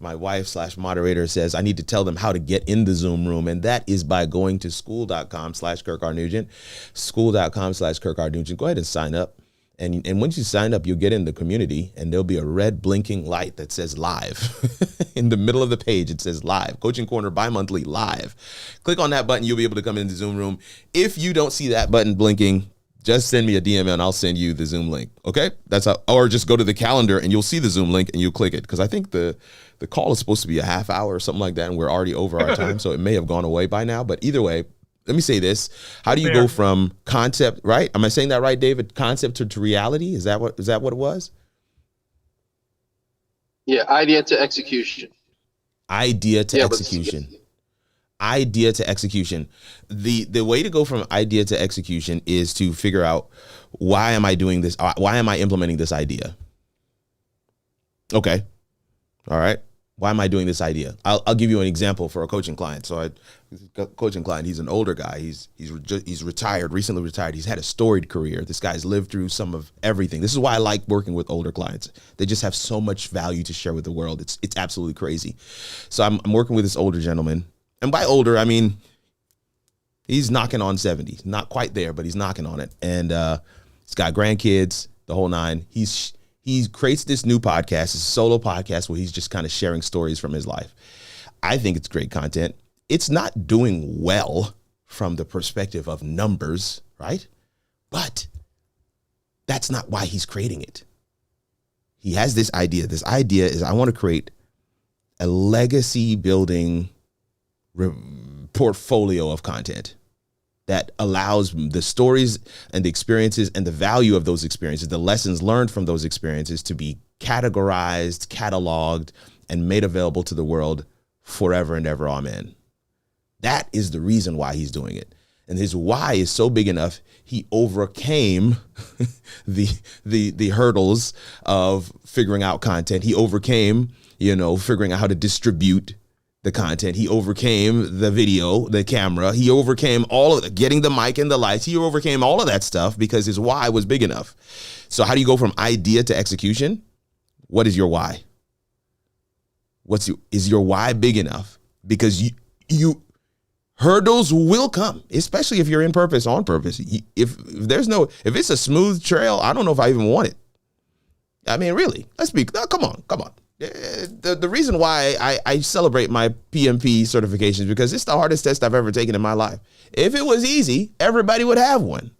wife / moderator says I need to tell them how to get in the Zoom room, and that is by going to school.com/Kirk R. Nugent, school.com/Kirk R. Nugent. Go ahead and sign up. And once you sign up, you'll get in the community, and there'll be a red blinking light that says live. In the middle of the page, it says live. Coaching Corner bi-monthly live. Click on that button. You'll be able to come into the Zoom room. If you don't see that button blinking, just send me a DM and I'll send you the Zoom link. Okay? That's how, or just go to the calendar and you'll see the Zoom link and you'll click it. Because I think the call is supposed to be a half hour or something like that, and we're already over our time. So it may have gone away by now. But either way, let me say this. How do you go from concept, right? Am I saying that right, David? Concept to reality? Is that what it was? Yeah, idea to execution. Idea to execution. Idea to execution. The way to go from idea to execution is to figure out, why am I doing this? Why am I implementing this idea? Okay. All right. Why am I doing this idea? I'll give you an example for a coaching client. So coaching client, he's an older guy. He's retired, recently retired. He's had a storied career. This guy's lived through some of everything. This is why I like working with older clients. They just have so much value to share with the world. It's absolutely crazy. So I'm working with this older gentleman. And by older, I mean, he's knocking on 70. Not quite there, but he's knocking on it. And he's got grandkids, the whole nine. He creates this new podcast, this solo podcast, where he's just kind of sharing stories from his life. I think it's great content. It's not doing well from the perspective of numbers, right? But That's not why he's creating it. He has this idea. This idea is, I want to create a legacy building portfolio of content that allows the stories and the experiences and the value of those experiences, the lessons learned from those experiences, to be categorized, cataloged, and made available to the world forever and ever. Amen. That is the reason why he's doing it. And his why is so big enough, he overcame the hurdles of figuring out content. He overcame, figuring out how to distribute the content. He overcame the video, the camera. He overcame all of it, getting the mic and the lights. He overcame all of that stuff because his why was big enough. So how do you go from idea to execution? What is your why? Is your why big enough? Because you hurdles will come, especially if you're in purpose, on purpose. If it's a smooth trail, I don't know if I even want it. I mean, really, come on. The reason why I celebrate my PMP certifications, because it's the hardest test I've ever taken in my life. If it was easy, everybody would have one.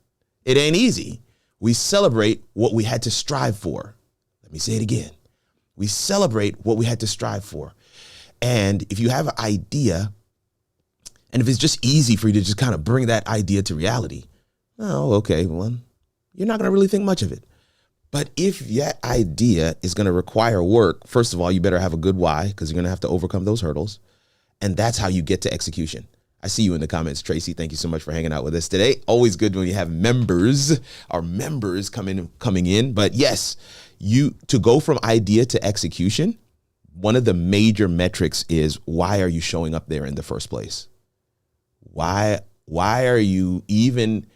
It ain't easy. We celebrate what we had to strive for. Let me say it again. We celebrate what we had to strive for. And if you have an idea, and if it's just easy for you to just kind of bring that idea to reality, oh, okay, well, you're not going to really think much of it. But if that idea is going to require work, first of all, you better have a good why, because you're going to have to overcome those hurdles. And that's how you get to execution. I see you in the comments, Tracy. Thank you so much for hanging out with us today. Always good when you have our members coming in. But yes, to go from idea to execution, one of the major metrics is, why are you showing up there in the first place? Why are you even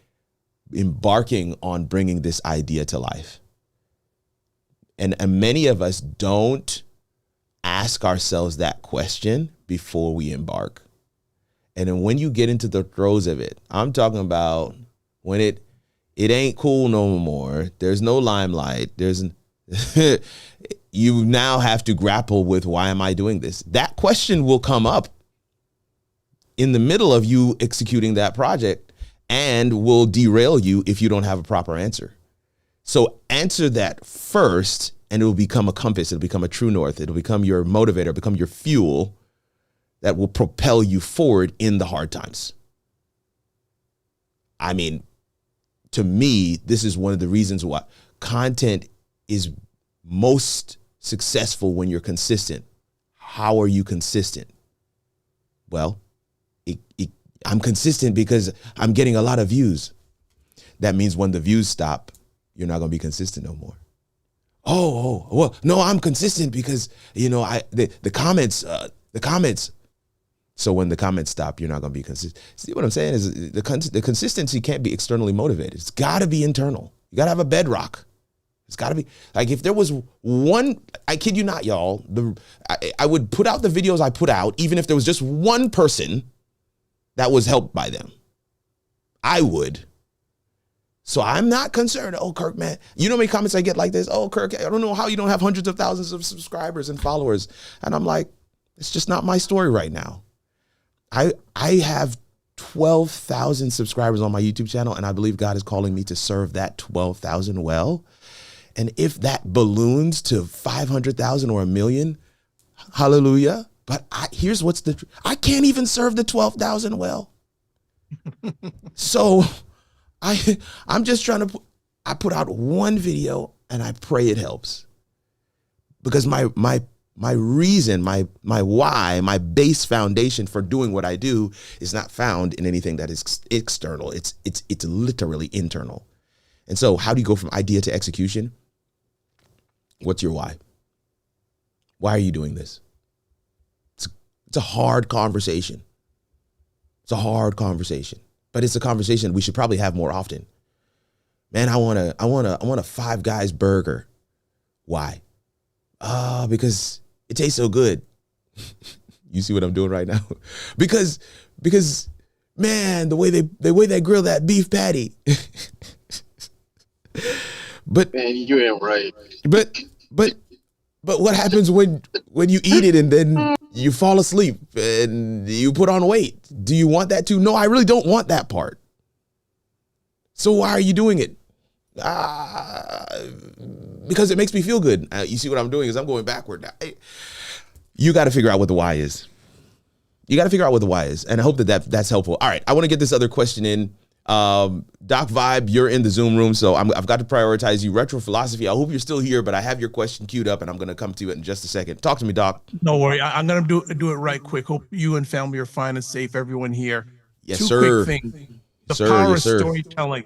embarking on bringing this idea to life? And many of us don't ask ourselves that question before we embark. And then when you get into the throes of it, I'm talking about when it ain't cool no more. There's no limelight. You now have to grapple with, why am I doing this? That question will come up in the middle of you executing that project and will derail you if you don't have a proper answer. So answer that first, and it will become a compass. It'll become a true north. It'll become your motivator, become your fuel that will propel you forward in the hard times. I mean, to me, this is one of the reasons why content is most successful when you're consistent. How are you consistent? Well, I'm consistent because I'm getting a lot of views. That means when the views stop, you're not going to be consistent no more. Oh, well, no, I'm consistent because, the comments. So when the comments stop, you're not going to be consistent. See what I'm saying is the consistency can't be externally motivated. It's got to be internal. You got to have a bedrock. It's got to be like, if there was one, I kid you not, y'all, I would put out the videos I put out, even if there was just one person that was helped by them. I would. So I'm not concerned. Oh, Kirk, man, you know how many comments I get like this? Oh, Kirk, I don't know how you don't have hundreds of thousands of subscribers and followers. And I'm like, it's just not my story right now. I have 12,000 subscribers on my YouTube channel, and I believe God is calling me to serve that 12,000 well. And if that balloons to 500,000 or 1 million, hallelujah. But here's what's I can't even serve the 12,000 well. So I'm just trying to, I put out one video and I pray it helps. Because my reason, my why, my base foundation for doing what I do is not found in anything that is external. It's literally internal. And so how do you go from idea to execution? What's your why? Why are you doing this? It's a hard conversation. It's a hard conversation, but it's a conversation we should probably have more often. Man, I want a Five Guys burger. Why? Because it tastes so good. You see what I'm doing right now? Because man, the way they grill that beef patty. But man, you ain't right. But what happens when you eat it and then you fall asleep and you put on weight? Do you want that too? No, I really don't want that part. So why are you doing it? Because it makes me feel good. You see what I'm doing is I'm going backward. You got to figure out what the why is. You got to figure out what the why is. And I hope that's helpful. All right. I want to get this other question in. Doc Vibe, you're in the Zoom room, so I've got to prioritize you. Retro Philosophy, I hope you're still here, but I have your question queued up, and I'm going to come to you in just a second. Talk to me, Doc. No worry. I'm going to do it right quick. Hope you and family are fine and safe, everyone here. Yes, Two sir. quick things. The Sir, power yes, sir. of storytelling.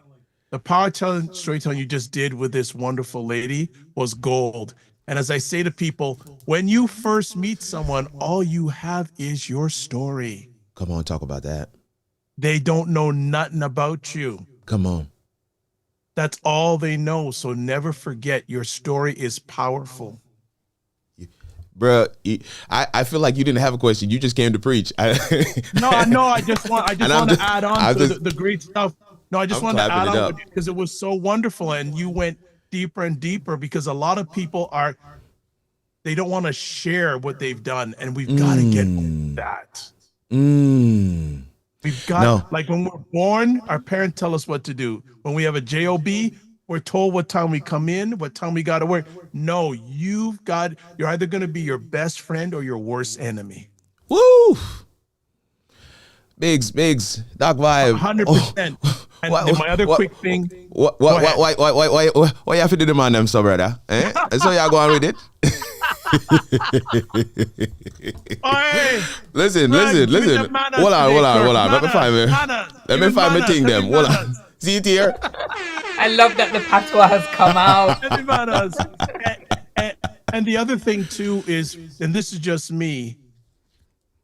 The power of storytelling you just did with this wonderful lady was gold. And as I say to people, when you first meet someone, all you have is your story. Come on, talk about that. They don't know nothing about you. Come on. That's all they know. So never forget, your story is powerful. Bruh, I feel like you didn't have a question. You just came to preach. No, I just want to add on to the great stuff. No, I just want to add on because it was so wonderful, and you went deeper and deeper because a lot of people they don't want to share what they've done, and we've got to get that. We've got like when we're born, our parents tell us what to do. When we have a job, we're told what time we come in, what time we got to work. No, you're either going to be your best friend or your worst enemy. Woo! Biggs, Doc Vibe. 100%. And my other quick thing. Why you have to do the man them so, brother? Eh? So y'all go on with it? Listen. Hold on. Let me find my thing them. Hold on. See it here? I love that the patois has come out. And the other thing too is, and this is just me,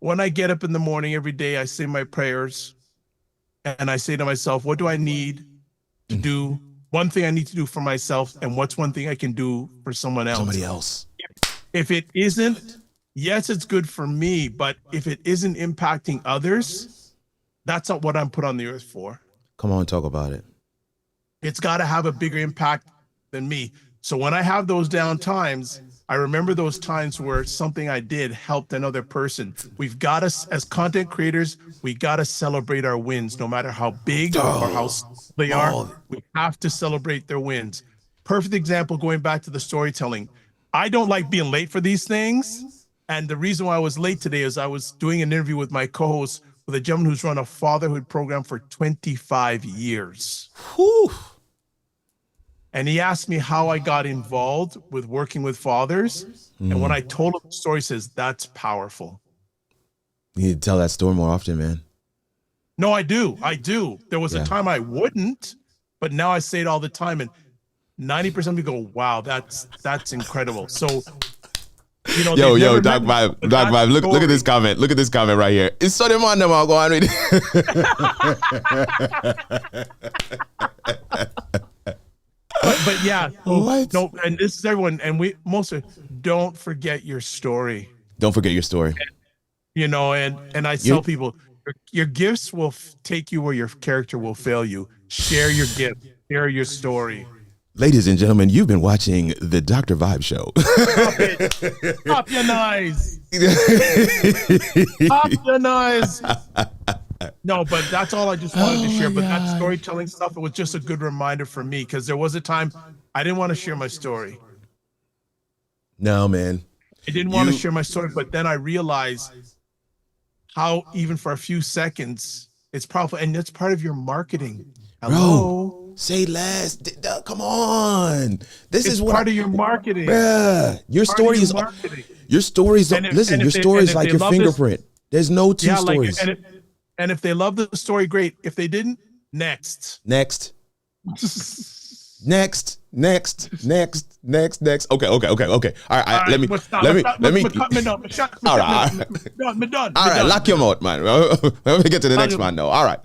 when I get up in the morning every day, I say my prayers and I say to myself, what do I need to do? One thing I need to do for myself, and what's one thing I can do for someone else? Somebody else. If it isn't, yes, it's good for me, but if it isn't impacting others, that's not what I'm put on the earth for. Come on, talk about it. It's got to have a bigger impact than me. So when I have those down times, I remember those times where something I did helped another person. We've got to, as content creators, we got to celebrate our wins, no matter how big or how small they are. We have to celebrate their wins. Perfect example, going back to the storytelling. I don't like being late for these things. And the reason why I was late today is I was doing an interview with my co-host, with a gentleman who's run a fatherhood program for 25 years. Whew. And he asked me how I got involved with working with fathers. And when I told him the story, he says, that's powerful. You need to tell that story more often, man. No, I do. There was a time I wouldn't, but now I say it all the time. And 90% of people go, wow, that's incredible. So, you know, yo, Doc Vibe, look at this comment. Look at this comment right here. It's so them on them, I'll go on with it. But yeah, no, and this is everyone, and we don't forget your story. Don't forget your story. You know, and I tell people, your gifts will take you where your character will fail you. Share your gift, share your story. Ladies and gentlemen, you've been watching the Dr. Vibe Show. Pop your knives. Pop your knives. No, but that's all I just wanted to share. But that storytelling stuff, it was just a good reminder for me, because there was a time I didn't want to share my story. No, man. I didn't want to share my story, but then I realized how even for a few seconds, it's powerful. And that's part of your marketing. Hello? Bro, say less. Come on. This is part of your marketing. Bruh, your story is marketing. Your stories. Listen, your story is like your fingerprint. There's no two stories. And if they love the story, great. If they didn't, next. Next. Okay. All right. Let me. All right. Lock your mouth, man. Let me get to the next one, though. All right.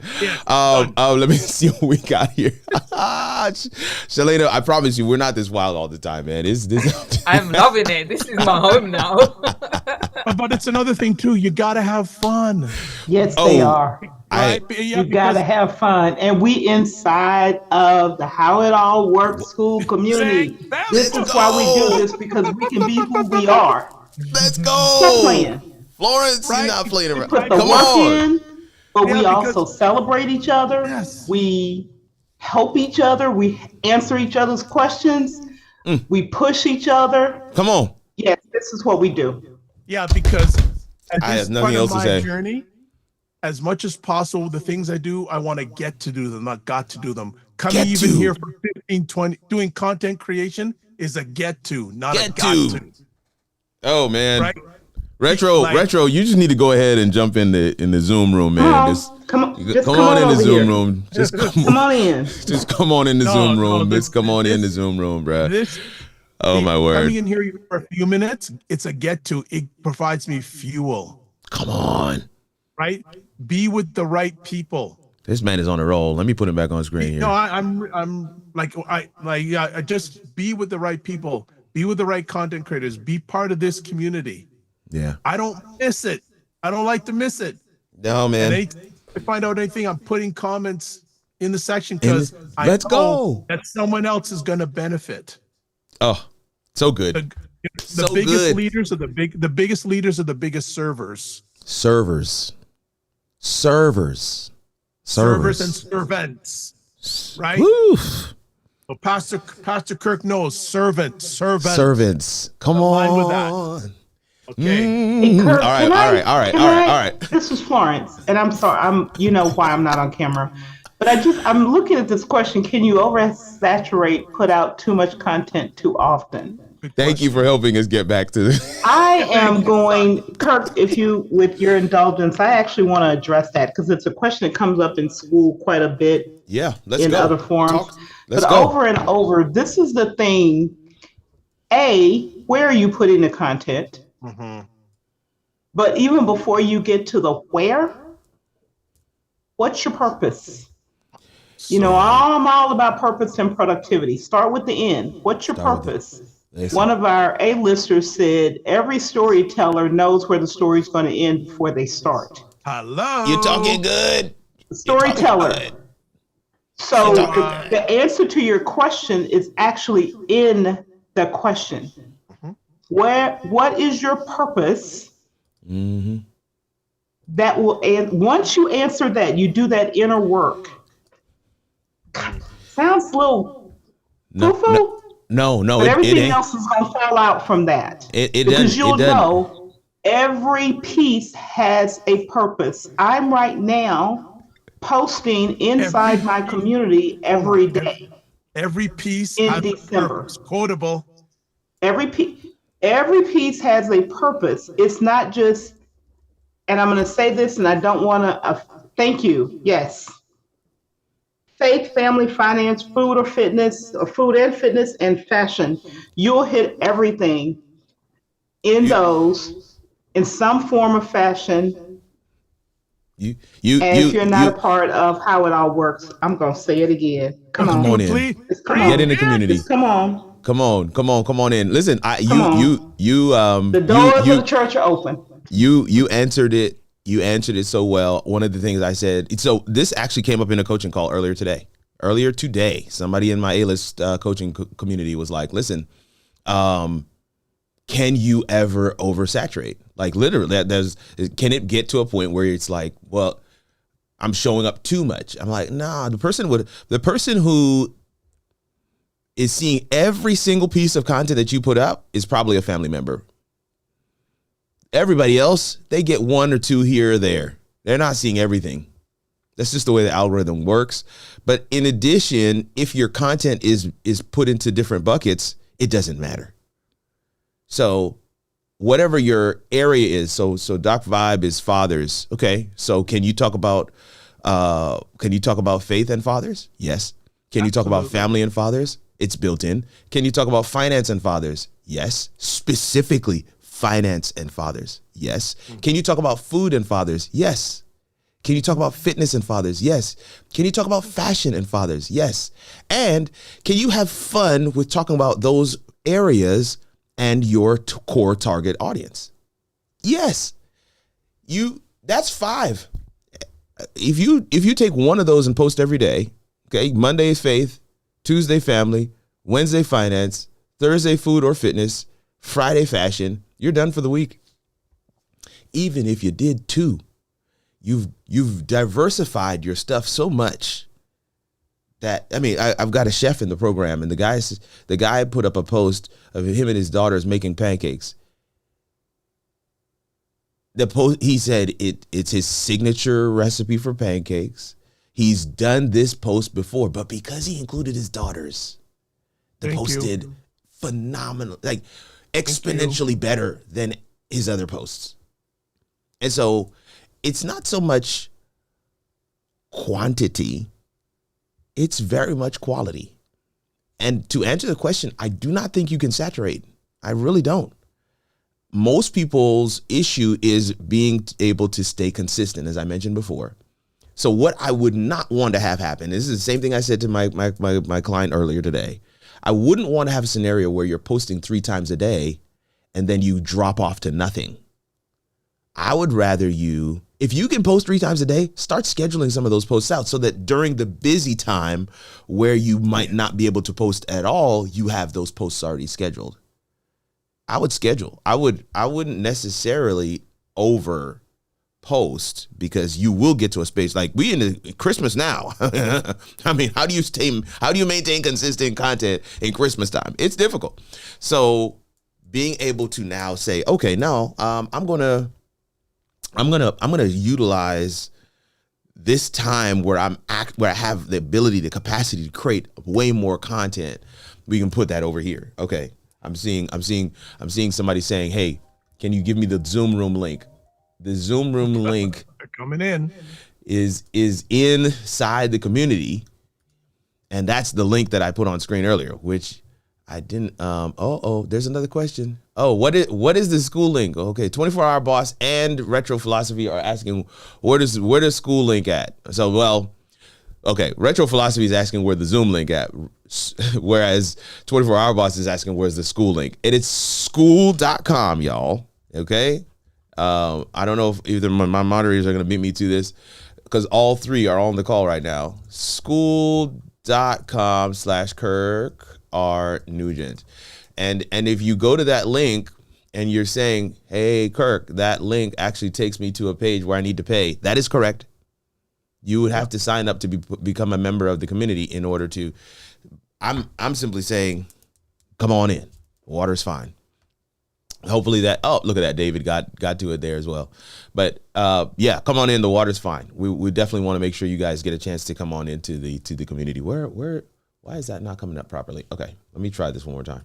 Let me see what we got here. Shalena, I promise you, we're not this wild all the time, man. I'm loving it. This is my home now. But it's another thing too. You gotta have fun. Yes, they are. Right? You gotta have fun, and we inside of the How It All Works School community. This is why we do this, because we can be who we are. Let's go. Stop playing, Florence. You're not playing around. We put the work in, but we also celebrate each other. Yes. We help each other. We answer each other's questions. We push each other. Come on. Yes, this is what we do. Yeah, because at I this have nothing part else of to my say. journey, as much as possible, the things I do, I want to get to do them, not got to do them. Coming Get even to. here for 15, 20, doing content creation is a get to, not a Get got to. to. Oh man. Right? Retro, Like- retro. You just need to go ahead and jump in the Zoom room, man. Come on, just come on in the over Zoom here. room. Just Come on in. Just come on in the No, Zoom no, room. this- Just come on in the this- Zoom room, bruh. This Oh my word. coming in here for a few minutes, it's a get to. It provides me fuel, Come on. right? Be with the right people. This man is on a roll. Let me put him back on screen here. No, I'm I just be with the right people. Be with the right content creators. Be part of this community. Yeah. I don't miss it. I don't like to miss it. No, man. And anytime I find out anything, I'm putting comments in the section because I let's know go. that someone else is going to benefit. Oh, so good. The So biggest good. leaders are the biggest leaders are the biggest servers. Servers and servants, right? Woo. So Pastor Kirk knows servants. Come Align with on. that. Okay. Hey, Kurt, All can I- right. can I- This is Florence, and I'm sorry. You know why I'm not on camera, but I'm looking at this question. Can you oversaturate, put out too much content too often? Thank you for helping us get back to this. I am going, Kirk, with your indulgence, I actually want to address that because it's a question that comes up in school quite a bit Yeah, let's in go. other forums. Let's But go. over and over, this is the thing. A, where are you putting the content? Mhm. But even before you get to the where, what's your purpose? You know, I'm all about purpose and productivity. Start with the end. What's your Start with purpose? Listen. One of our A-listers said, every storyteller knows where the story's going to end before they start. Hello. You're talking good. The storyteller. You're talking good. So You're talking the answer to your question is actually in the question. What is your purpose? Mm-hmm. That will, and once you answer that, you do that inner work. Sounds a little foo-foo, No, but it everything ain't. else is going to fall out from that. It Because doesn't. you'll It doesn't. know every piece has a purpose. I'm right now posting inside my community every day. Every piece In has a December. purpose. Quotable. Every piece has a purpose. It's not just, and I'm going to say this, and I don't want to. Thank you. Yes. Faith, family, finance, food or fitness, or food and fitness, and fashion. You'll hit everything in those in some form or fashion. You And if you're not a part of how it all works, I'm going to say it again. Come Come on. on in. Please. Just come on. Get in the community. Just come on. Come on in. Listen, Come on. The doors of the church are open. You answered it. You answered it so well. One of the things I said, so this actually came up in a coaching call earlier today. Somebody in my A-list coaching community was like, listen, can you ever oversaturate? Like literally, can it get to a point where it's like, well, I'm showing up too much? I'm like, nah, the person who is seeing every single piece of content that you put up is probably a family member. Everybody else, they get one or two here or there. They're not seeing everything. That's just the way the algorithm works. But in addition, if your content is put into different buckets, it doesn't matter. So whatever your area is, so Doc Vibe is fathers. Okay. So can you talk about faith and fathers? Yes. Can you talk about family and fathers? It's built in. Can you talk about finance and fathers? Yes. Specifically finance and fathers. Yes. Can you talk about food and fathers? Yes. Can you talk about fitness and fathers? Yes. Can you talk about fashion and fathers? Yes. And can you have fun with talking about those areas and your core target audience? Yes. That's 5. If you take one of those and post every day, okay, Monday is faith, Tuesday family, Wednesday finance, Thursday food or fitness, Friday fashion, you're done for the week. Even if you did 2, you've diversified your stuff so much I mean, I've got a chef in the program, and the guy put up a post of him and his daughters making pancakes. The post, he said it's his signature recipe for pancakes. He's done this post before, but because he included his daughters, the post did phenomenal, like exponentially better than his other posts. And so it's not so much quantity, it's very much quality. And to answer the question, I do not think you can saturate. I really don't. Most people's issue is being able to stay consistent, as I mentioned before. So what I would not want to have happen, this is the same thing I said to my client earlier today. I wouldn't want to have a scenario where you're posting 3 times a day and then you drop off to nothing. I would rather you, if you can post 3 times a day, start scheduling some of those posts out so that during the busy time where you might not be able to post at all, you have those posts already scheduled. I would schedule. I wouldn't necessarily over post, because you will get to a space like we in the Christmas now. I mean, how do you maintain consistent content in Christmas time? It's difficult. So being able to now say, okay, no, I'm gonna utilize this time where where I have the ability, the capacity to create way more content. We can put that over here. Okay. I'm seeing somebody saying, hey, can you give me the Zoom room link? The Zoom room link coming in is inside the community. And that's the link that I put on screen earlier, which I didn't. There's another question. Oh, what is the school link? Okay, 24-Hour Boss and Retro Philosophy are asking where does school link at? So, well, okay, Retro Philosophy is asking where the Zoom link at, whereas 24-Hour Boss is asking where's the school link. And it's school.com, y'all. Okay. I don't know if either my moderators are going to beat me to this, because all 3 are on the call right now. School.com/Kirk R. Nugent. And if you go to that link and you're saying, hey, Kirk, that link actually takes me to a page where I need to pay, that is correct. You would have to sign up to become a member of the community in order to. I'm simply saying, come on in. Water's fine. Hopefully that. Oh, look at that. David got to it there as well. But yeah, come on in. The water's fine. We definitely want to make sure you guys get a chance to come on into the community. Why is that not coming up properly? Okay, let me try this one more time.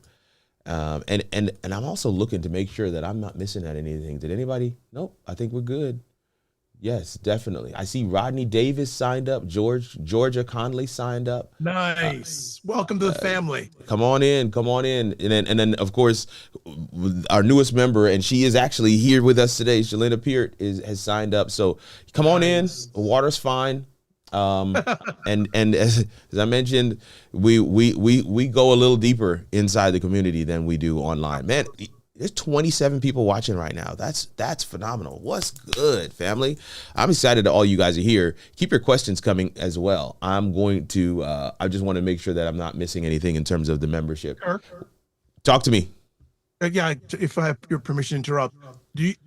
And I'm also looking to make sure that I'm not missing out anything. Did anybody? Nope. I think we're good. Yes, definitely. I see Rodney Davis signed up. Georgia Conley signed up. Nice. Welcome to the family. Come on in. And then of course, our newest member, and she is actually here with us today, Shalina Peart has signed up. So come on in. The water's fine. And as I mentioned, we go a little deeper inside the community than we do online. Man, there's 27 people watching right now. That's phenomenal. What's good, family? I'm excited that all you guys are here. Keep your questions coming as well. I'm going to, I just want to make sure that I'm not missing anything in terms of the membership. Talk to me. Yeah, if I have your permission to interrupt,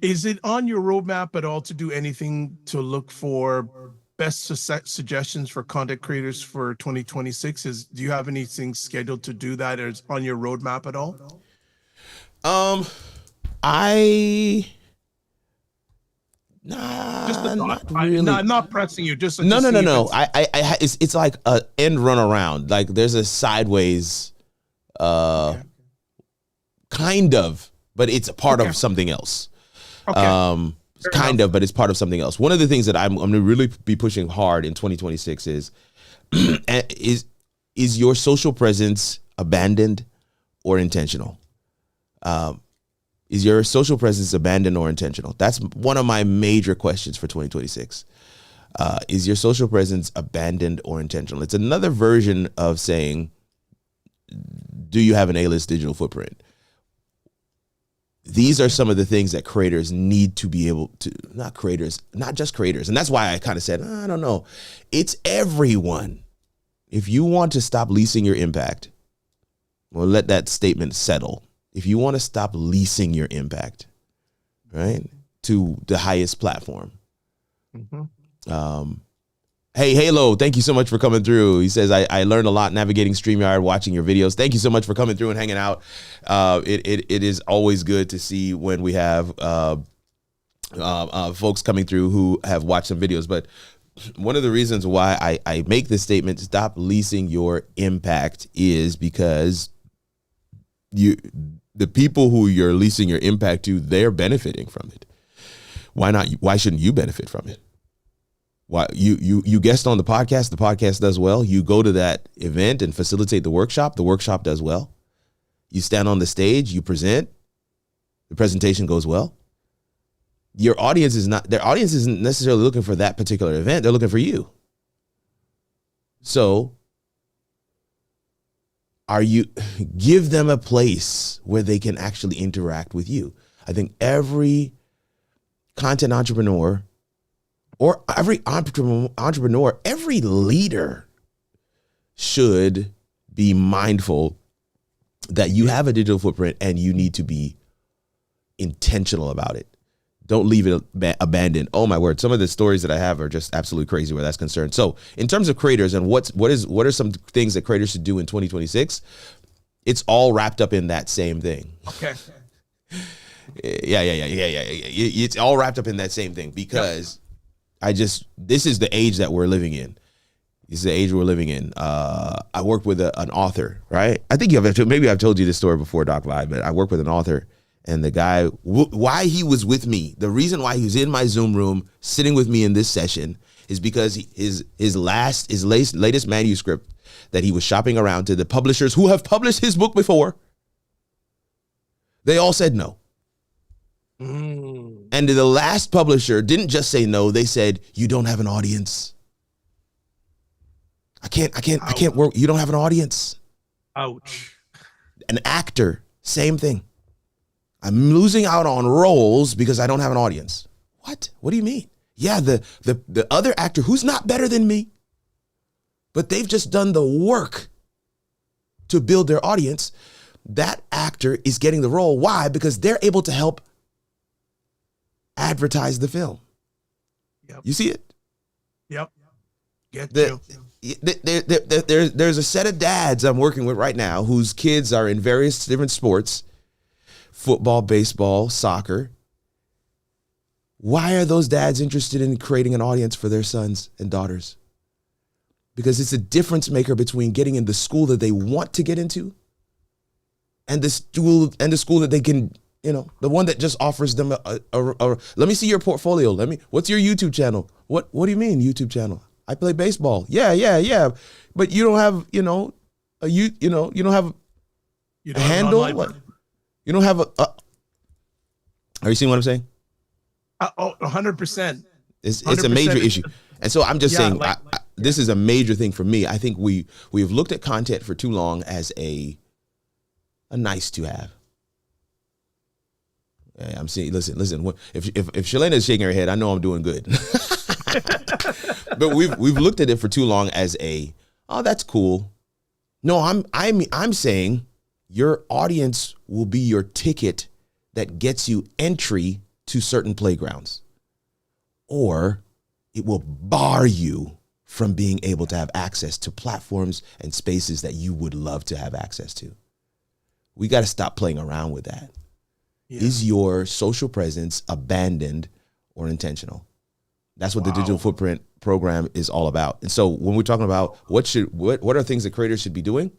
is it on your roadmap at all to do anything to look for best suggestions for content creators for 2026? Do you have anything scheduled to do that, or is on your roadmap at all? Not really. I'm not pressing you. Just no. It's like a end run around. Like there's a sideways, kind of, but it's a part of something else. Okay. Kind of, but it's part of something else. One of the things that I'm going to really be pushing hard in 2026 is your social presence abandoned or intentional? Is your social presence abandoned or intentional? That's one of my major questions for 2026. Is your social presence abandoned or intentional? It's another version of saying, do you have an A-list digital footprint? These are some of the things that creators need to be able to, not just creators. And that's why I kind of said, I don't know. It's everyone. If you want to stop leasing your impact, well, let that statement settle. If you want to stop leasing your impact, right, to the highest platform, Hey, Halo, thank you so much for coming through. He says, I learned a lot navigating StreamYard, watching your videos. Thank you so much for coming through and hanging out. It is always good to see when we have folks coming through who have watched some videos. But one of the reasons why I make this statement, stop leasing your impact, is because the people who you're leasing your impact to, they're benefiting from it. Why not? Why shouldn't you benefit from it? Why you guest on the podcast does well. You go to that event and facilitate the workshop does well. You stand on the stage, you present, the presentation goes well. Their audience isn't necessarily looking for that particular event. They're looking for you. So give them a place where they can actually interact with you. I think every content entrepreneur, or every entrepreneur, every leader should be mindful that you have a digital footprint and you need to be intentional about it. Don't leave it abandoned. Oh my word. Some of the stories that I have are just absolutely crazy where that's concerned. So in terms of creators and what are some things that creators should do in 2026? It's all wrapped up in that same thing. Okay. Yeah. It's all wrapped up in that same thing because this is the age that we're living in. This is the age we're living in. I worked with an author, right? I think maybe I've told you this story before, Doc Vibe, but I worked with an author, and the guy, why he was with me, the reason why he was in my Zoom room sitting with me in this session is because his latest manuscript that he was shopping around to the publishers who have published his book before, they all said no. And the last publisher didn't just say no, they said, you don't have an audience. I can't work. You don't have an audience. Ouch. An actor, same thing. I'm losing out on roles because I don't have an audience. What? What do you mean? Yeah, the other actor who's not better than me, but they've just done the work to build their audience. That actor is getting the role. Why? Because they're able to help advertise the film. Yep. You see it? Yep. There's a set of dads I'm working with right now whose kids are in various different sports, football, baseball, soccer. Why are those dads interested in creating an audience for their sons and daughters? Because it's a difference maker between getting in the school that they want to get into and the school that they can, the one that just offers them a let me see your portfolio. What's your YouTube channel? What do you mean YouTube channel? I play baseball. Yeah. But you don't have, you don't have a handle. What? You don't have are you seeing what I'm saying? 100%. It's a major issue. And so I'm just saying, this is a major thing for me. I think we've looked at content for too long as a nice to have. Yeah, I'm seeing. Listen. If Shalana is shaking her head, I know I'm doing good. But we've looked at it for too long as that's cool. No, I'm saying your audience will be your ticket that gets you entry to certain playgrounds, or it will bar you from being able to have access to platforms and spaces that you would love to have access to. We got to stop playing around with that. Yeah. Is your social presence abandoned or intentional? That's what the Digital Footprint program is all about. And so when we're talking about what are things that creators should be doing,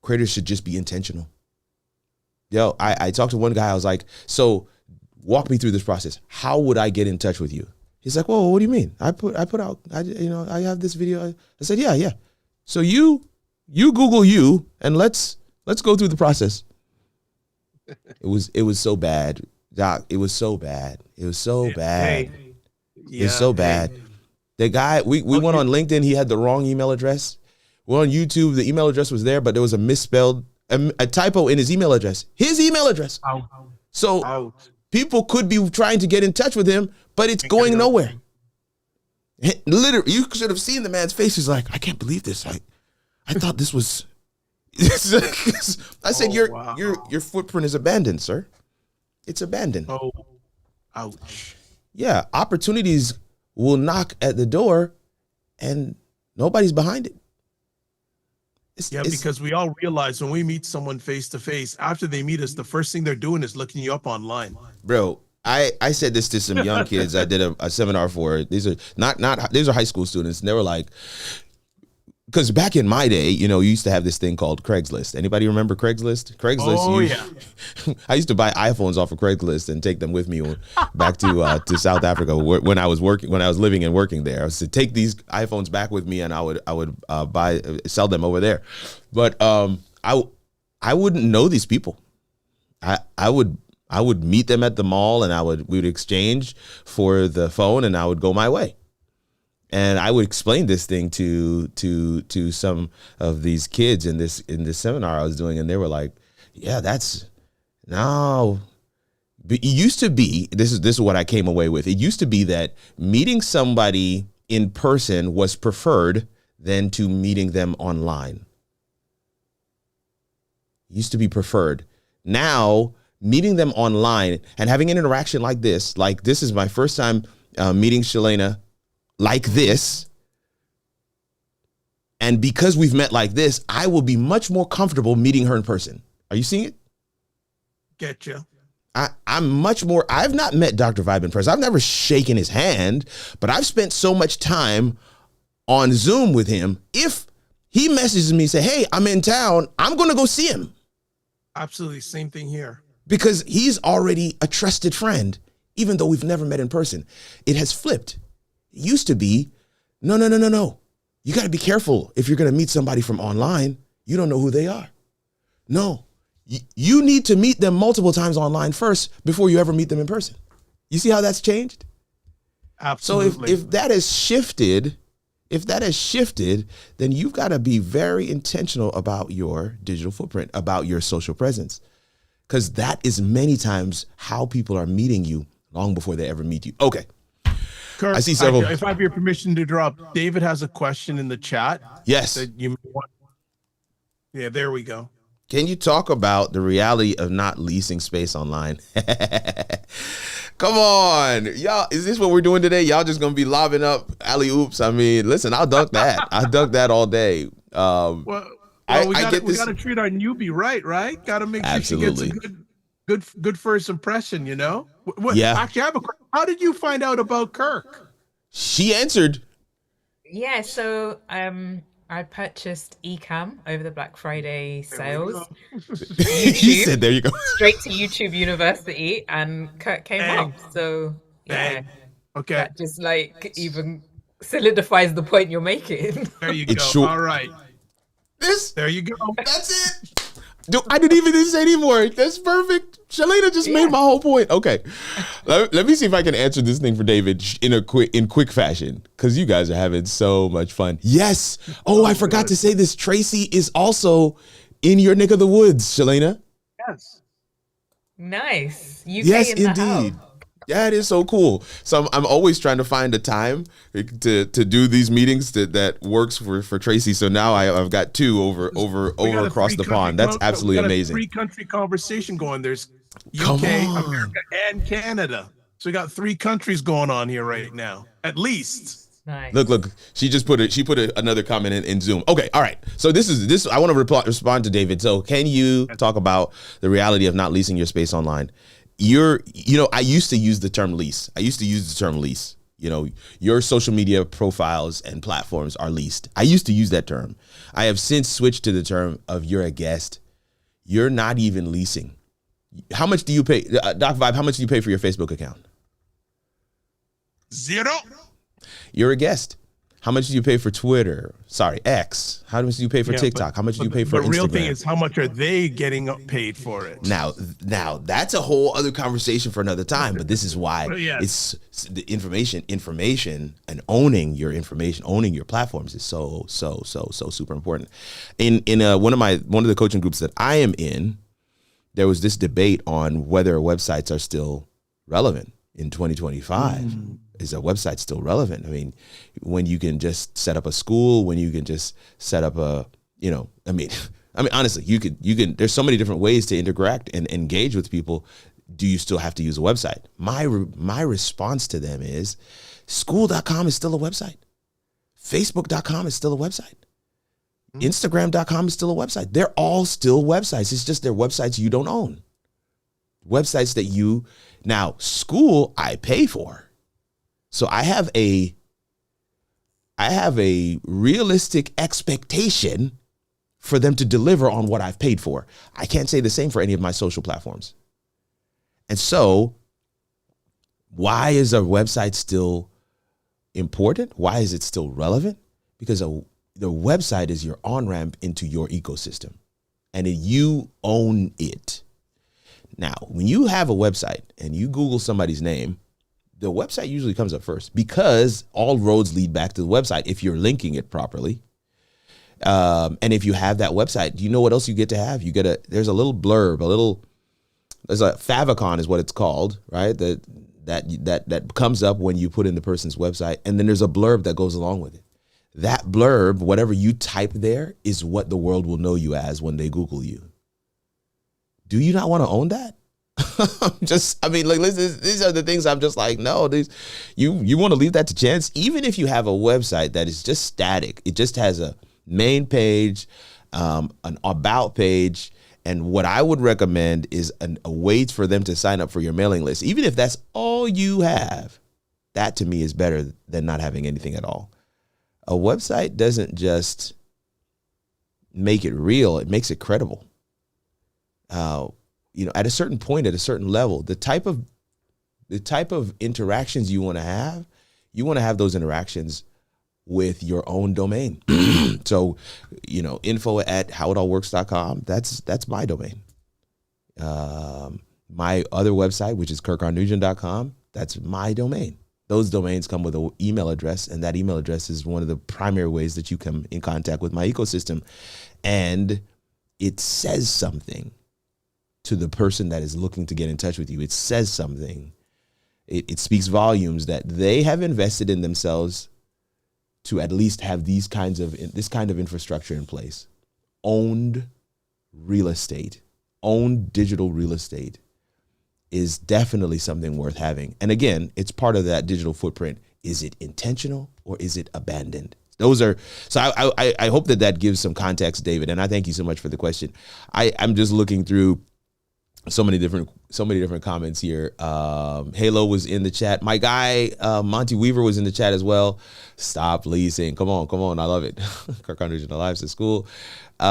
creators should just be intentional. I talked to one guy. I was like, so walk me through this process. How would I get in touch with you? He's like, well, what do you mean? I put out, I have this video. I said, yeah. So you Google you and let's go through the process. It was so bad, Doc. It was so bad. It was so bad. It's so bad. The guy, we went on LinkedIn. He had the wrong email address. We're on YouTube. The email address was there, but there was a misspelled, a typo in his email address. His email address. So people could be trying to get in touch with him, but it's going nowhere. Literally, you should have seen the man's face. He's like, I can't believe this. I thought this was. I said, your footprint is abandoned, sir. It's abandoned. Oh, ouch. Yeah, opportunities will knock at the door, and nobody's behind it. Because we all realize when we meet someone face to face, after they meet us, the first thing they're doing is looking you up online. Bro, I said this to some young kids I did a seminar for. These are these are high school students, and they were like, because back in my day, you used to have this thing called Craigslist. Anybody remember Craigslist? I used to buy iPhones off of Craigslist and take them with me back to South Africa when I was living and working there. I was to take these iPhones back with me, and I would sell them over there. But I wouldn't know these people. I would meet them at the mall, and we would exchange for the phone, and I would go my way. And I would explain this thing to some of these kids in this seminar I was doing, and they were like, "Yeah, no." But it used to be, this is what I came away with. It used to be that meeting somebody in person was preferred than to meeting them online. It used to be preferred. Now, meeting them online and having an interaction like this is my first time meeting Shalana like this, and because we've met like this, I will be much more comfortable meeting her in person. Are you seeing it? Getcha. I've not met Dr. Vibe in person. I've never shaken his hand, but I've spent so much time on Zoom with him. If he messages me and say, "Hey, I'm in town," I'm going to go see him. Absolutely. Same thing here. Because he's already a trusted friend, even though we've never met in person. It has flipped. It used to be, no. You got to be careful if you're going to meet somebody from online. You don't know who they are. No, you need to meet them multiple times online first before you ever meet them in person. You see how that's changed? Absolutely. So if that has shifted, then you've got to be very intentional about your digital footprint, about your social presence, because that is many times how people are meeting you long before they ever meet you. Okay. Kirk, I see several. If I have your permission to drop, David has a question in the chat. Yes. That you want. Yeah, there we go. Can you talk about the reality of not leasing space online? Come on, y'all. Is this what we're doing today? Y'all just gonna be lobbing up alley oops? I mean, listen, I'll dunk that. I'll dunk that all day. Well, we got to treat our newbie right? Got to make sure Absolutely. she gets a good first impression. Yeah. Actually, I have a question. How did you find out about Kirk? She answered. Yeah, so I purchased Ecamm over the Black Friday sales. She said, "There you go." Straight to YouTube University, and Kirk came up. So yeah, okay, that just even solidifies the point you're making. There you go. Short. All right. There you go. That's it. I didn't even say anymore. That's perfect. Shalana just made my whole point. Okay, let me see if I can answer this thing for David in quick fashion, because you guys are having so much fun. Yes. Oh, I forgot to say this. Tracy is also in your neck of the woods, Shalana. Yes. Nice. UK yes, in the indeed. house. That is so cool. So I'm always trying to find a time to do these meetings that works for Tracy. So now I've got two over across the pond. That's absolutely amazing. 3-country conversation going. There's UK, America, and Canada. So we got 3 countries going on here right now, at least. Nice. Look. She just put another comment in Zoom. Okay, all right. So this. I want to respond to David. So can you talk about the reality of not leasing your space online? I used to use the term lease. Your social media profiles and platforms are leased. I used to use that term. I have since switched to the term of you're a guest. You're not even leasing. How much do you pay? Doc Vibe, how much do you pay for your Facebook account? 0. You're a guest. How much do you pay for Twitter? Sorry, X. How much do you pay for TikTok? How much do you pay for Instagram? The real thing is, how much are they getting paid for it? Now that's a whole other conversation for another time. But this is why it's the information, and owning your information, owning your platforms is so super important. In one of the coaching groups that I am in, there was this debate on whether websites are still relevant in 2025. Is a website still relevant? I mean, when you can just set up a school, when you can just set up honestly, you can, there's so many different ways to interact and engage with people. Do you still have to use a website? My response to them is school.com is still a website. Facebook.com is still a website. Instagram.com is still a website. They're all still websites. It's just they're websites you don't own. Websites that you, now school I pay for. So I have a realistic expectation for them to deliver on what I've paid for. I can't say the same for any of my social platforms. And so why is a website still important? Why is it still relevant? Because the website is your on-ramp into your ecosystem, and you own it. Now, when you have a website and you Google somebody's name, the website usually comes up first because all roads lead back to the website if you're linking it properly. And if you have that website, do you know what else you get to have? There's a little blurb, there's a favicon is what it's called, right? That comes up when you put in the person's website, and then there's a blurb that goes along with it. That blurb, whatever you type there, is what the world will know you as when they Google you. Do you not want to own that? Listen, these are the things I'm just like, no, you want to leave that to chance? Even if you have a website that is just static, it just has a main page, an about page, and what I would recommend is a way for them to sign up for your mailing list. Even if that's all you have, that to me is better than not having anything at all. A website doesn't just make it real, it makes it credible. At a certain point, at a certain level, the type of interactions you want to have those interactions with your own domain. So, info@howitallworks.com, that's my domain. My other website, which is kirkarnugent.com, that's my domain. Those domains come with an email address, and that email address is one of the primary ways that you come in contact with my ecosystem. And it says something to the person that is looking to get in touch with you. It says something. It speaks volumes that they have invested in themselves to at least have this kind of infrastructure in place. Owned real estate, owned digital real estate is definitely something worth having. And again, it's part of that digital footprint. Is it intentional or is it abandoned? So I hope that gives some context, David. And I thank you so much for the question. I'm just looking through so many different comments here. Halo was in the chat. My guy, Monty Weaver, was in the chat as well. Stop leasing. Come on. I love it. Kirk Underwood Lives at School. He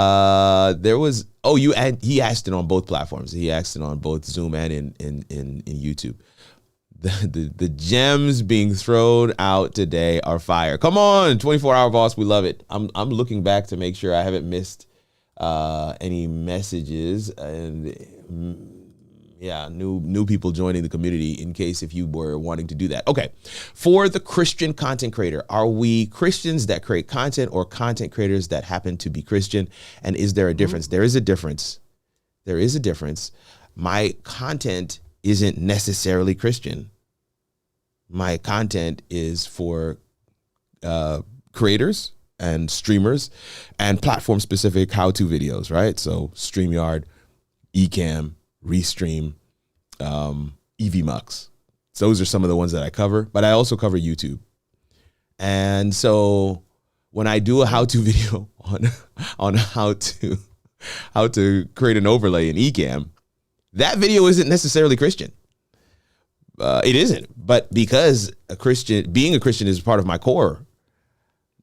asked it on both platforms. He asked it on both Zoom and in YouTube. The gems being thrown out today are fire. Come on, 24-hour boss. We love it. I'm looking back to make sure I haven't missed any messages, and new people joining the community in case if you were wanting to do that. Okay, for the Christian content creator, are we Christians that create content or content creators that happen to be Christian? And is there a difference? There is a difference. My content isn't necessarily Christian. My content is for creators and streamers and platform specific how-to videos, right? So StreamYard, Ecamm, Restream, EVMux. Those are some of the ones that I cover, but I also cover YouTube. And so when I do a how-to video on how to create an overlay in Ecamm, that video isn't necessarily Christian. It isn't, but because being a Christian is part of my core.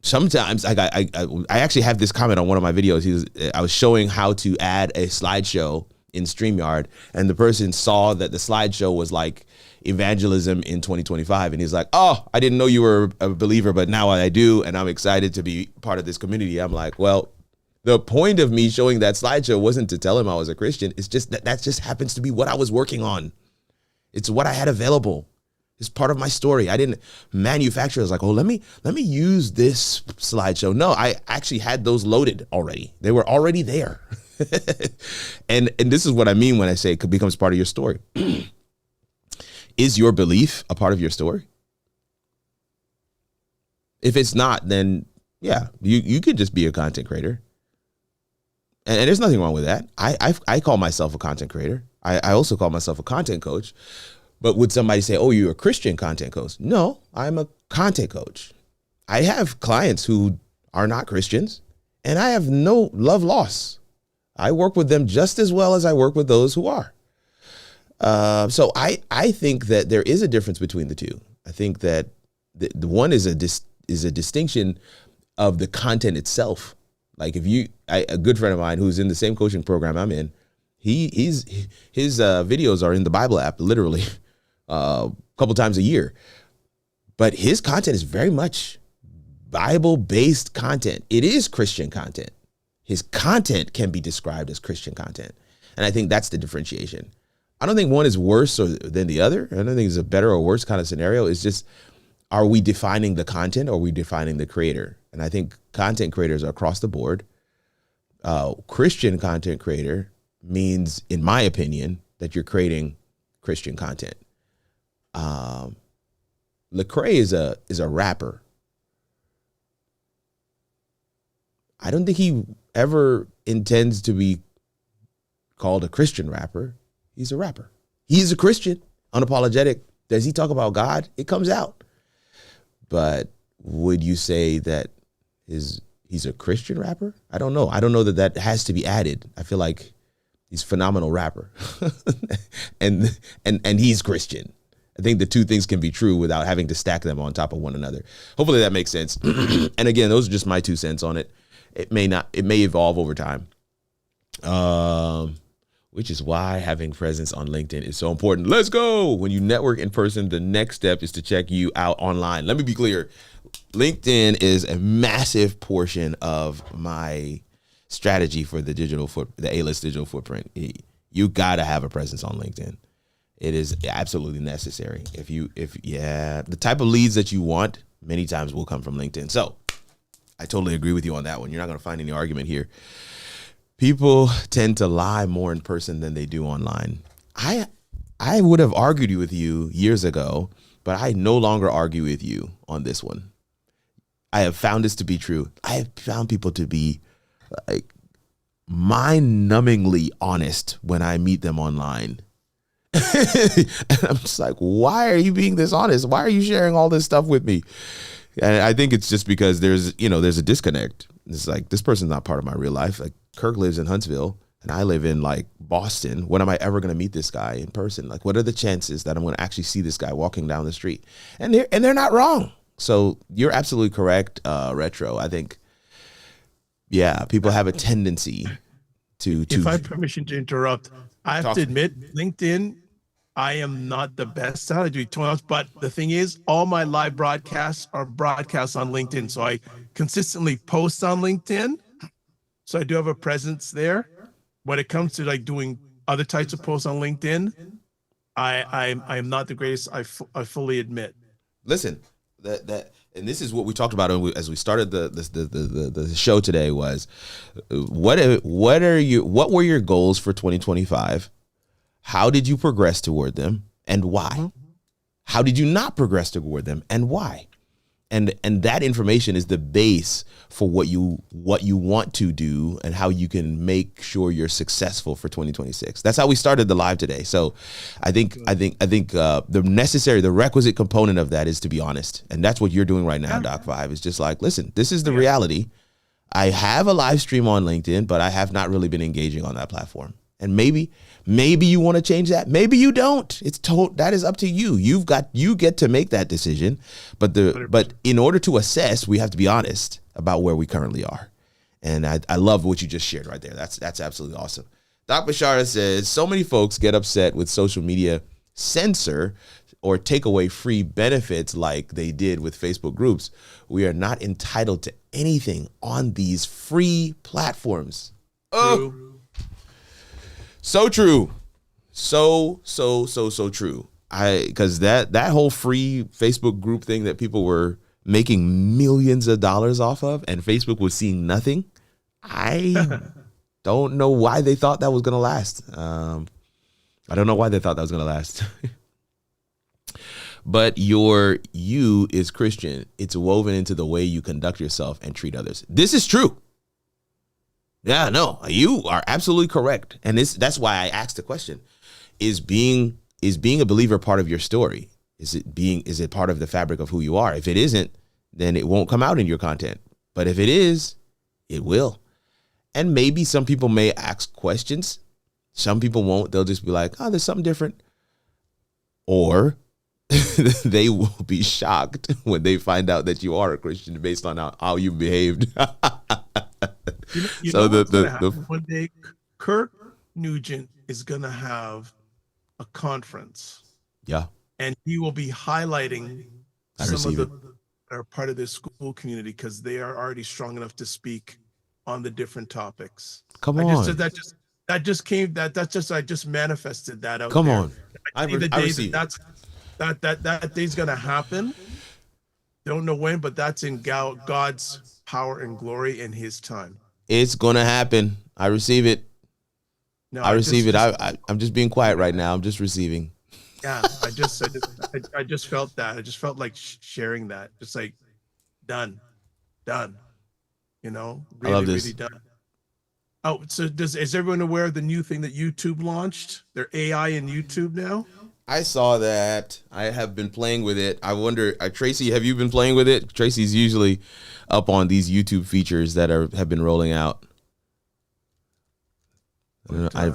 Sometimes I actually have this comment on one of my videos. I was showing how to add a slideshow in StreamYard, and the person saw that the slideshow was like evangelism in 2025, and he's like, "Oh, I didn't know you were a believer, but now I do, and I'm excited to be part of this community." I'm like, well, the point of me showing that slideshow wasn't to tell him I was a Christian. It's just that just happens to be what I was working on. It's what I had available. It's part of my story. I didn't manufacture. I was like, oh, let me use this slideshow. No, I actually had those loaded already. They were already there. and this is what I mean when I say it becomes part of your story. Is your belief a part of your story? If it's not, then yeah, you could just be a content creator. And there's nothing wrong with that. I call myself a content creator. I also call myself a content coach. But would somebody say, oh, you're a Christian content coach? No, I'm a content coach. I have clients who are not Christians, and I have no love loss. I work with them just as well as I work with those who are. So I think that there is a difference between the two. I think that the one is a distinction of the content itself. Like a good friend of mine who's in the same coaching program I'm in, his videos are in the Bible app literally a couple times a year, but his content is very much Bible-based content. It is Christian content. His content can be described as Christian content. And I think that's the differentiation. I don't think one is worse than the other. I don't think it's a better or worse kind of scenario. It's just, are we defining the content or are we defining the creator? And I think content creators are across the board. Christian content creator means, in my opinion, that you're creating Christian content. Lecrae is a rapper. I don't think he ever intends to be called a Christian rapper. He's a rapper. He's a Christian, unapologetic. Does he talk about God? It comes out. But would you say that he's a Christian rapper? I don't know. I don't know that has to be added. I feel like he's a phenomenal rapper, and he's Christian. I think the two things can be true without having to stack them on top of one another. Hopefully that makes sense. And again, those are just my 2 cents on it. It may evolve over time. Which is why having presence on LinkedIn is so important. Let's go. When you network in person, the next step is to check you out online. Let me be clear. LinkedIn is a massive portion of my strategy for the A-list digital footprint. You got to have a presence on LinkedIn. It is absolutely necessary. The type of leads that you want many times will come from LinkedIn. So I totally agree with you on that one. You're not going to find any argument here. People tend to lie more in person than they do online. I would have argued with you years ago, but I no longer argue with you on this one. I have found this to be true. I have found people to be like mind-numbingly honest when I meet them online. And I'm just like, why are you being this honest? Why are you sharing all this stuff with me? And I think it's just because there's a disconnect. It's like, this person's not part of my real life. Like, Kirk lives in Huntsville and I live in like Boston. When am I ever going to meet this guy in person? Like, what are the chances that I'm going to actually see this guy walking down the street? And they're not wrong. So you're absolutely correct, Retro. I think, people have a tendency to. If I have permission to interrupt, I have to admit, LinkedIn, I am not the best at it. But the thing is, all my live broadcasts are broadcasts on LinkedIn. So I consistently post on LinkedIn. So I do have a presence there. When it comes to like doing other types of posts on LinkedIn, I am not the greatest. I fully admit. Listen, that and this is what we talked about as we started the show today was what were your goals for 2025? How did you progress toward them and why? How did you not progress toward them and why? And that information is the base for what you want to do and how you can make sure you're successful for 2026. That's how we started the live today. So I think the requisite component of that is to be honest. And that's what you're doing right now, Doc 5, is just like, listen, this is the reality. I have a live stream on LinkedIn, but I have not really been engaging on that platform. And maybe you want to change that. Maybe you don't. That is up to you. You get to make that decision. But in order to assess, we have to be honest about where we currently are. And I love what you just shared right there. That's absolutely awesome. Doc Bashara says, so many folks get upset with social media censor or take away free benefits like they did with Facebook groups. We are not entitled to anything on these free platforms. Oh. So true. So true. Because that whole free Facebook group thing that people were making millions of dollars off of and Facebook was seeing nothing. I don't know why they thought that was going to last. I don't know why they thought that was going to last. But you is Christian. It's woven into the way you conduct yourself and treat others. This is true. Yeah, no, you are absolutely correct. And that's why I asked the question. Is being a believer part of your story? Is it part of the fabric of who you are? If it isn't, then it won't come out in your content. But if it is, it will. And maybe some people may ask questions. Some people won't. They'll just be like, oh, there's something different. Or they will be shocked when they find out that you are a Christian based on how you behaved. You So know what's gonna the happen one day? Kirk Nugent is going to have a conference, yeah, and he will be highlighting I some of receive the it. that are part of this school community because they are already strong enough to speak on the different topics. Come I just on. said that just came that's just I just manifested that out Come there. on. I see the I day receive it. that day's gonna happen. Don't know when, but that's in God's power and glory in His time. It's going to happen. I receive it. No, I receive it. just- I'm just being quiet right now. I'm just receiving. yeah, I just felt that. I just felt like sharing that. Just like done. You know, really, I love this. really done. Oh, so is everyone aware of the new thing that YouTube launched? Their AI in YouTube now? I saw that. I have been playing with it. I wonder, Tracy, have you been playing with it? Tracy's usually up on these YouTube features that have been rolling out. I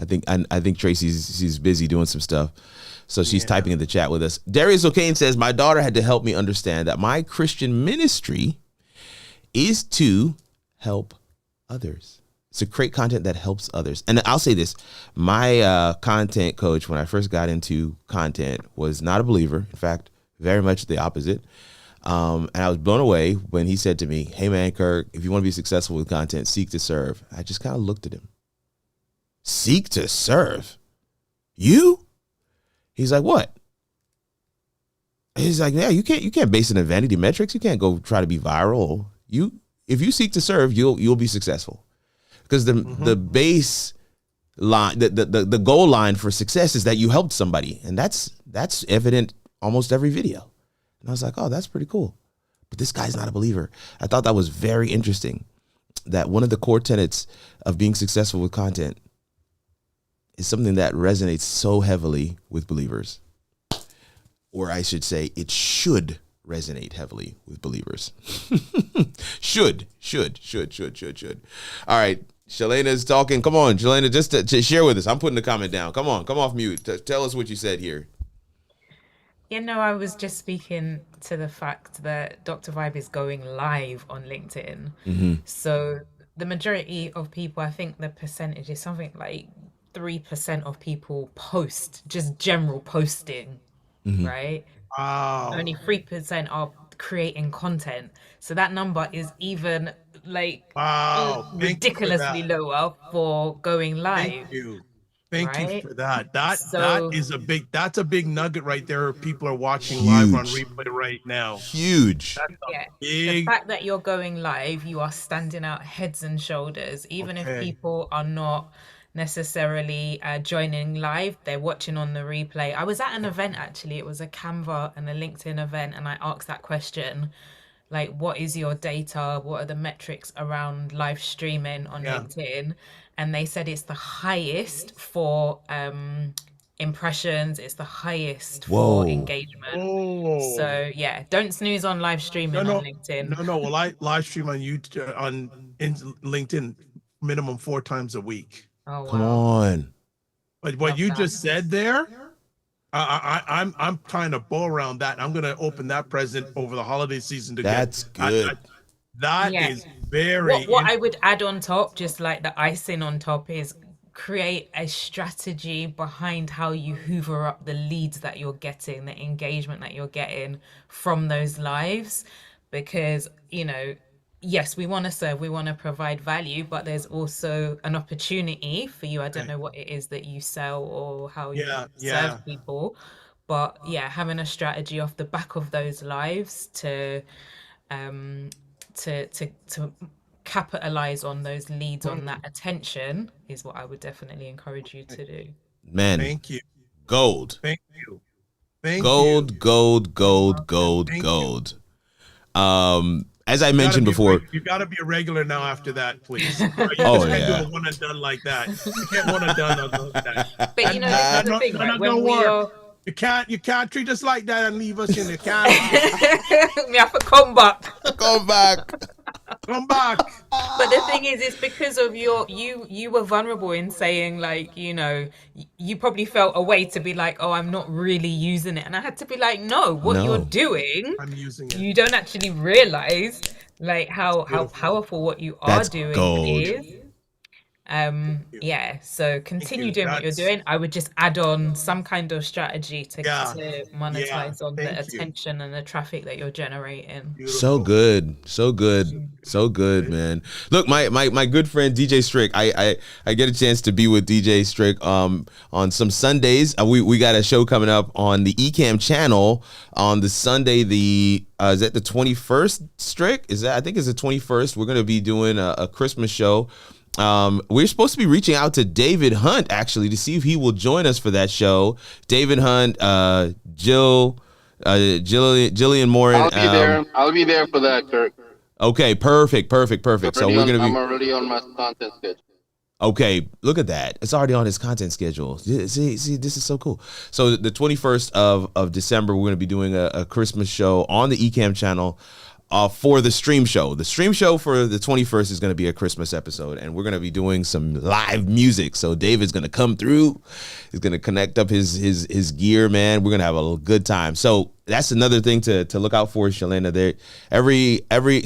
think she's busy doing some stuff. So she's typing in the chat with us. Darius O'Kane says, my daughter had to help me understand that my Christian ministry is to help others. It's to create content that helps others. And I'll say this, my content coach, when I first got into content, was not a believer. In fact, very much the opposite. And I was blown away when he said to me, hey man, Kirk, if you want to be successful with content, seek to serve. I just kind of looked at him. Seek to serve? You? He's like, what? He's like, yeah, you can't base it on vanity metrics. You can't go try to be viral. If you seek to serve, you'll be successful. Because the base line, the goal line for success is that you helped somebody. And that's evident almost every video. And I was like, oh, that's pretty cool. But this guy's not a believer. I thought that was very interesting, that one of the core tenets of being successful with content is something that resonates so heavily with believers. Or I should say, it should resonate heavily with believers. Should. All right. Shalena's talking. Come on, Shalena, just to share with us. I'm putting the comment down. Come on, come off mute. Tell us what you said here. You know, I was just speaking to the fact that Dr. Vibe is going live on LinkedIn. Mm-hmm. So the majority of people, I think the percentage is something like 3% of people post, just general posting, right? Wow. Only 3% are creating content. So that number is even like Wow. Thank you for ridiculously that. lower for going live. Thank you right? for that. That So- is that's a big nugget right there. People are watching live on Huge. replay right now. Huge. That's a Yeah. The big fact that you're going live, you are standing out heads and shoulders. Even if Okay. people are not necessarily joining live, they're watching on the replay. I was at an event actually. It was a Canva and a LinkedIn event, and I asked that question, like, what is your data? What are the metrics around live streaming on Yeah. LinkedIn? And they said it's the highest for impressions. It's the highest Whoa. for engagement. Oh. So yeah, don't snooze on live streaming No, on LinkedIn. No. Well, I live stream on YouTube on LinkedIn minimum 4 times a week. Oh Come wow. on. But what Love you that. just said there, I'm trying to bow around that. I'm going to open that present over the holiday season to That's get. good. That Yeah. is very. What I would add on top, just like the icing on top, is create a strategy behind how you hoover up the leads that you're getting, the engagement that you're getting from those lives. Because, you know, yes, we want to serve, we want to provide value, but there's also an opportunity for you. I don't know what it is that you sell or how you Yeah. serve people, but yeah, having a strategy off the back of those lives to capitalize on those leads, on that attention, is what I would definitely encourage you to do. Man, Thank you. gold. Thank you. Thank Gold, you. gold, gold, gold, Thank you. gold. As I mentioned before, You got to be a regular now after that, please. You Oh, just can't yeah. do a one and done like that. You can't one and done on that. But you know, this is the not- thing, not right? gonna work. You can't treat us like that and leave us in the can. We have to come back. Come back. Come back. But the thing is, it's because of you were vulnerable in saying, like, you probably felt a way to be like, oh, I'm not really using it. And I had to be like, no, what you're doing, I'm using it. you don't actually realize like how powerful what you are doing gold. is. So continue doing what you're doing. I would just add on some kind of strategy to monetize on the attention and the traffic that you're generating. Beautiful. So good, man. Look, my good friend DJ Strick, I get a chance to be with DJ Strick on some Sundays. We got a show coming up on the Ecamm channel on the Sunday, is that the 21st, Strick? I think it's the 21st. We're gonna be doing a Christmas show. We're supposed to be reaching out to David Hunt actually to see if he will join us for that show. David Hunt, Jillian Morin. I'll be there. I'll be there for that, Kirk. Okay, perfect. So I'm already on my content schedule. Okay, look at that. It's already on his content schedule. See, this is so cool. So the 21st of December, we're going to be doing a Christmas show on the Ecamm channel. For the stream show. The stream show for the 21st is going to be a Christmas episode, and we're going to be doing some live music. So David's going to come through. He's going to connect up his gear, man. We're going to have a good time. So that's another thing to look out for, Shalana. There,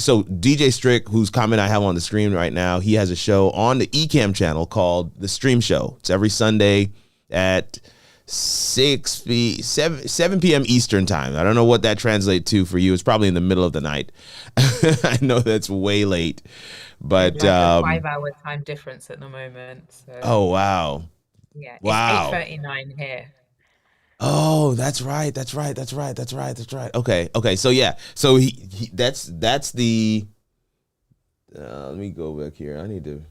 so DJ Strick, whose comment I have on the screen right now, he has a show on the Ecamm channel called The Stream Show. It's every Sunday at 7 p.m. Eastern time. I don't know what that translates to for you. It's probably in the middle of the night. I know that's way late, but like a 5-hour time difference at the moment. So. Oh wow! Yeah, it's wow. 8:39 here. Oh, that's right. Okay. So yeah. So he that's the. Let me go back here. I need to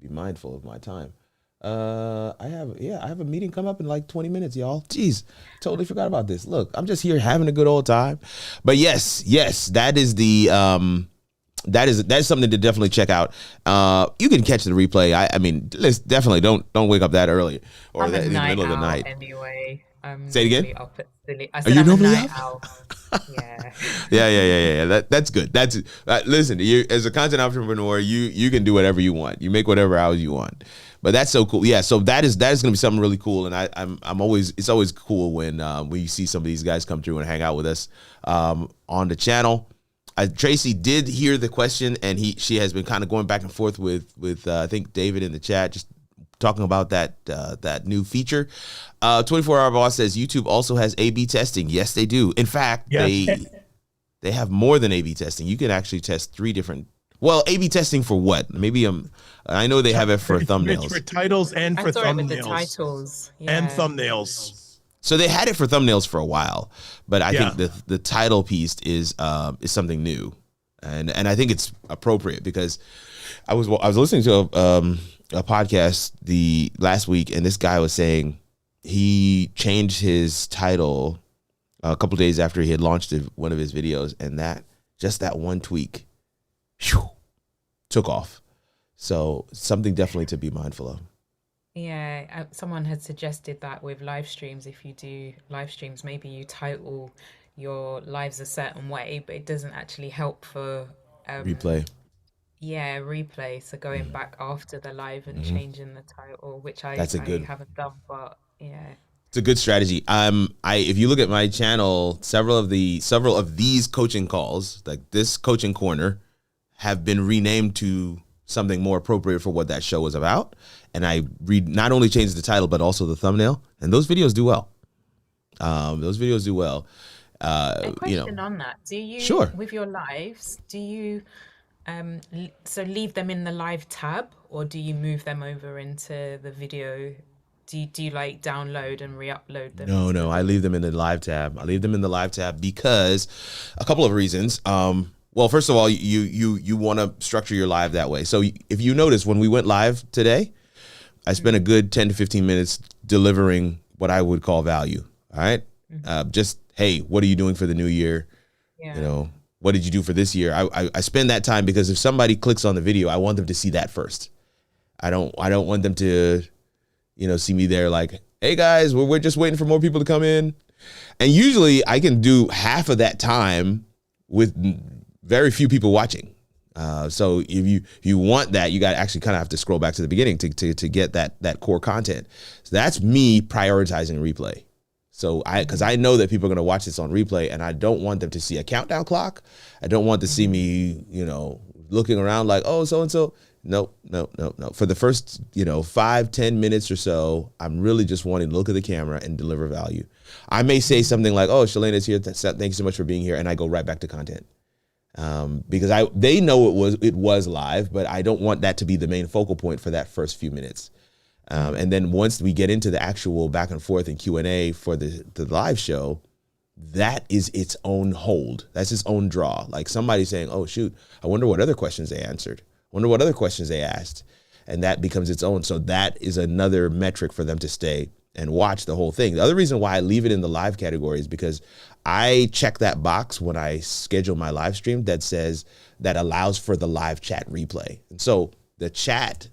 be mindful of my time. I have a meeting come up in like 20 minutes, y'all. Jeez, totally forgot about this. Look, I'm just here having a good old time. But yes, that is that is something to definitely check out. You can catch the replay. I mean, let's definitely don't wake up that early or in the middle of the night. Anyway, say it again. Are you normally up? Yeah. That's good. Listen. You as a content entrepreneur, you can do whatever you want. You make whatever hours you want. But that's so cool. Yeah. So that is going to be something really cool. And it's always cool when you see some of these guys come through and hang out with us on the channel. Tracy did hear the question, and she has been kind of going back and forth with I think David in the chat, just talking about that new feature. 24-Hour Boss says YouTube also has A/B testing. Yes, they do. In fact, they have more than A/B testing. You can actually test 3 different. Well, A/B testing for what? Maybe I know they have it for thumbnails. It's for titles and for thumbnails. The titles. Yeah. And thumbnails. So they had it for thumbnails for a while, but I think the title piece is something new, and I think it's appropriate because I was listening to a podcast the last week, and this guy was saying he changed his title a couple days after he had launched one of his videos, and that one tweak took off. So something definitely to be mindful of. Yeah, someone had suggested that with live streams, if you do live streams, maybe you title your lives a certain way, but it doesn't actually help for replay. Yeah, replay. So going back after the live and changing the title, which I haven't done, but yeah. It's a good strategy. If you look at my channel, several of these coaching calls, like this coaching corner, have been renamed to something more appropriate for what that show is about. And I not only changed the title, but also the thumbnail. And those videos do well. A question on that. Do you, with your lives, do you so leave them in the live tab, or do you move them over into the video? Do you like download and re-upload them? No, I leave them in the live tab. Because a couple of reasons. Well, first of all, you want to structure your live that way. So if you notice, when we went live today, I spent a good 10 to 15 minutes delivering what I would call value. All right. Just, hey, what are you doing for the new year? Yeah. What did you do for this year? I spend that time because if somebody clicks on the video, I want them to see that first. I don't want them to, see me there like, hey guys, we're just waiting for more people to come in. And usually I can do half of that time with very few people watching. So if you want that, you got to actually kind of have to scroll back to the beginning to get that core content. So that's me prioritizing replay. So because I know that people are going to watch this on replay, and I don't want them to see a countdown clock. I don't want to see me, looking around like, oh, so-and-so. No. For the first, 5-10 minutes or so, I'm really just wanting to look at the camera and deliver value. I may say something like, oh, Shalana's here. Thank you so much for being here. And I go right back to content. Because they know it was live, but I don't want that to be the main focal point for that first few minutes. And then once we get into the actual back and forth and Q&A for the live show, that is its own hold. That's its own draw. Like somebody saying, oh, shoot, I wonder what other questions they answered. Wonder what other questions they asked. And that becomes its own. So that is another metric for them to stay and watch the whole thing. The other reason why I leave it in the live category is because I check that box when I schedule my live stream that allows for the live chat replay. And so the chat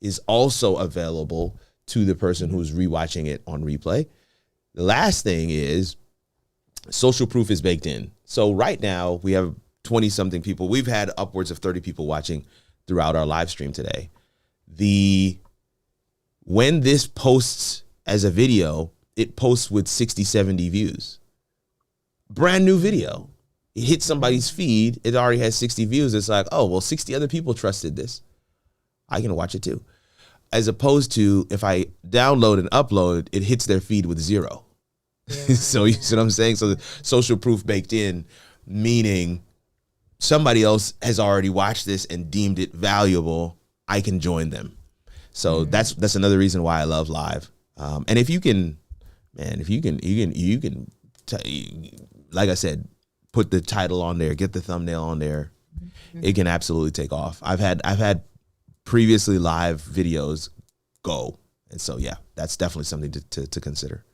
is also available to the person who's rewatching it on replay. The last thing is social proof is baked in. So right now we have 20 something people. We've had upwards of 30 people watching throughout our live stream today. When this posts as a video, it posts with 60, 70 views. Brand new video. It hits somebody's feed. It already has 60 views. It's like, oh, well, 60 other people trusted this. I can watch it too. As opposed to if I download and upload, it hits their feed with 0. Yeah, so you see what I'm saying? So the social proof baked in, meaning somebody else has already watched this and deemed it valuable. I can join them. So that's another reason why I love live. And if you can, like I said, put the title on there, get the thumbnail on there, it can absolutely take off. I've had previously live videos go. And so, yeah, that's definitely something to consider.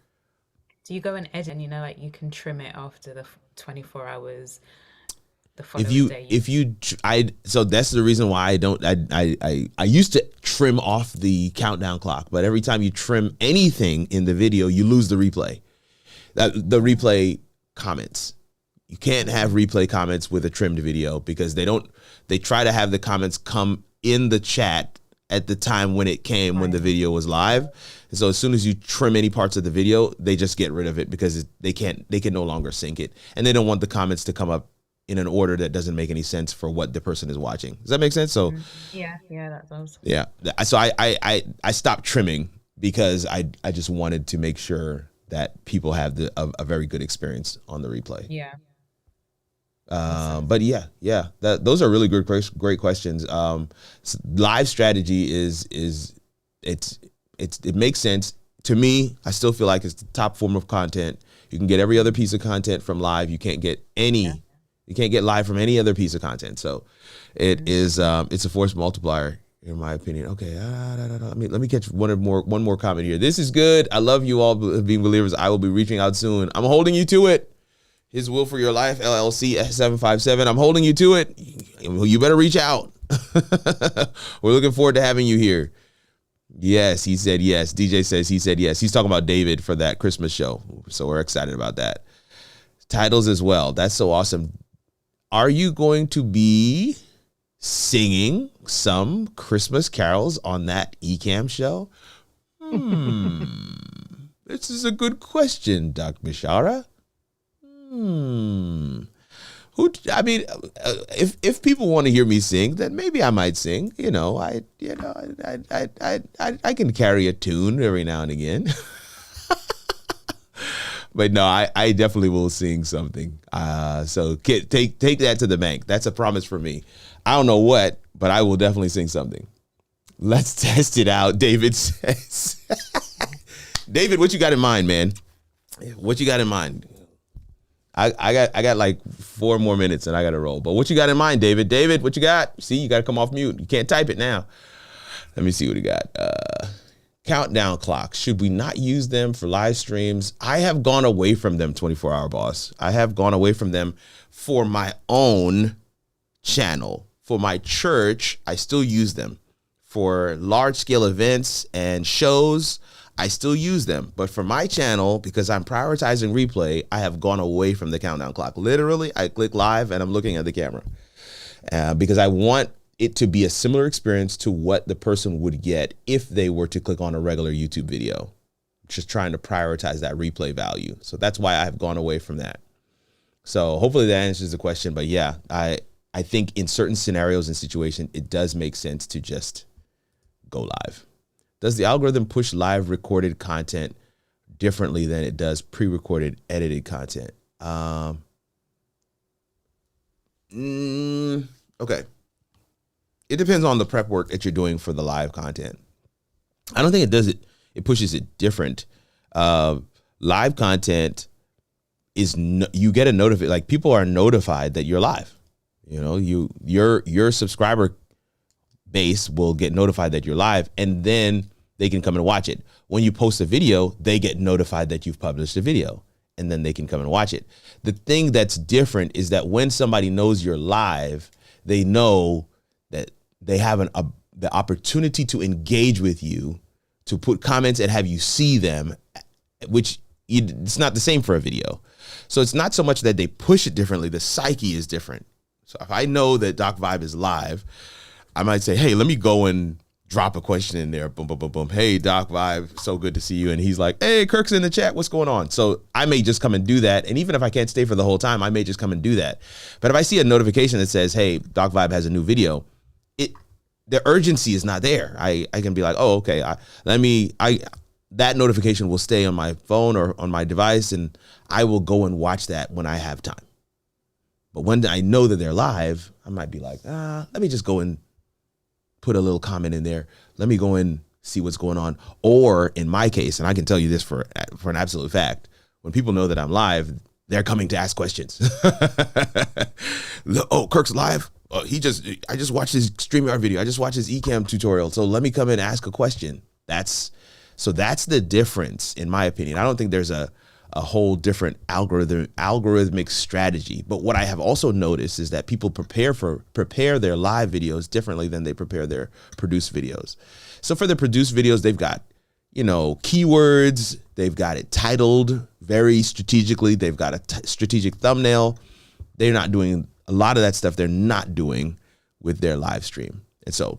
Do you go and edit and, like you can trim it after the 24 hours? The following day. So that's the reason why I used to trim off the countdown clock, but every time you trim anything in the video, you lose the replay. The replay comments. You can't have replay comments with a trimmed video because they try to have the comments come in the chat at the time when it came, when the video was live. And so as soon as you trim any parts of the video, they just get rid of it because they can no longer sync it. And they don't want the comments to come up in an order that doesn't make any sense for what the person is watching. Does that make sense? So yeah, that does. Yeah. So I stopped trimming because I just wanted to make sure that people have a very good experience on the replay. Yeah. But yeah, those are really great questions. Live strategy it makes sense to me. I still feel like it's the top form of content. You can get every other piece of content from live. You can't get You can't get live from any other piece of content. So it's a force multiplier, in my opinion. Okay, let me catch one more comment here. This is good. I love you all being believers. I will be reaching out soon. I'm holding you to it. His Will for Your Life, LLC, 757. I'm holding you to it. You better reach out. We're looking forward to having you here. Yes, he said yes. DJ says he said yes. He's talking about David for that Christmas show. So we're excited about that. Titles as well. That's so awesome. Are you going to be singing some Christmas carols on that Ecamm show? This is a good question, Dr. Bishara. If people want to hear me sing, then maybe I might sing. I can carry a tune every now and again. But no, I definitely will sing something. So take that to the bank. That's a promise for me. I don't know what, but I will definitely sing something. Let's test it out, David says. David, what you got in mind, man? What you got in mind? I got like 4 more minutes and I got to roll. But what you got in mind, David? David, what you got? See, you got to come off mute. You can't type it now. Let me see what he got. Countdown clocks. Should we not use them for live streams? I have gone away from them, 24-hour boss. I have gone away from them for my own channel. For my church, I still use them. For large-scale events and shows, I still use them. But for my channel, because I'm prioritizing replay, I have gone away from the countdown clock. Literally, I click live and I'm looking at the camera because I want it to be a similar experience to what the person would get if they were to click on a regular YouTube video. Just trying to prioritize that replay value. So that's why I've gone away from that. So hopefully that answers the question. But yeah, I think in certain scenarios and situations, it does make sense to just go live. Does the algorithm push live recorded content differently than it does pre-recorded edited content? Okay. It depends on the prep work that you're doing for the live content. I don't think it does it. It pushes it different. Live content is you get a notification. Like people are notified that you're live. You know, your subscriber base will get notified that you're live, and then they can come and watch it. When you post a video, they get notified that you've published a video, and then they can come and watch it. The thing that's different is that when somebody knows you're live, they know that they have the opportunity to engage with you, to put comments and have you see them, which it's not the same for a video. So it's not so much that they push it differently. The psyche is different. So if I know that Doc Vibe is live, I might say, hey, let me go and drop a question in there. Boom, boom, boom, boom. Hey, Doc Vibe, so good to see you. And he's like, hey, Kirk's in the chat. What's going on? So I may just come and do that. And even if I can't stay for the whole time, I may just come and do that. But if I see a notification that says, hey, Doc Vibe has a new video, the urgency is not there. I can be like, oh, okay, that notification will stay on my phone or on my device, and I will go and watch that when I have time. But when I know that they're live, I might be like, let me just go and put a little comment in there. Let me go and see what's going on. Or in my case, and I can tell you this for an absolute fact, when people know that I'm live, they're coming to ask questions. Oh, Kirk's live? I just watched his StreamYard video. I just watched his Ecamm tutorial. So let me come in and ask a question. That's the difference, in my opinion. I don't think there's a whole different algorithmic strategy. But what I have also noticed is that people prepare their live videos differently than they prepare their produced videos. So for the produced videos, they've got, keywords. They've got it titled very strategically. They've got a strategic thumbnail. They're not doing a lot of that stuff. They're not doing with their live stream. And so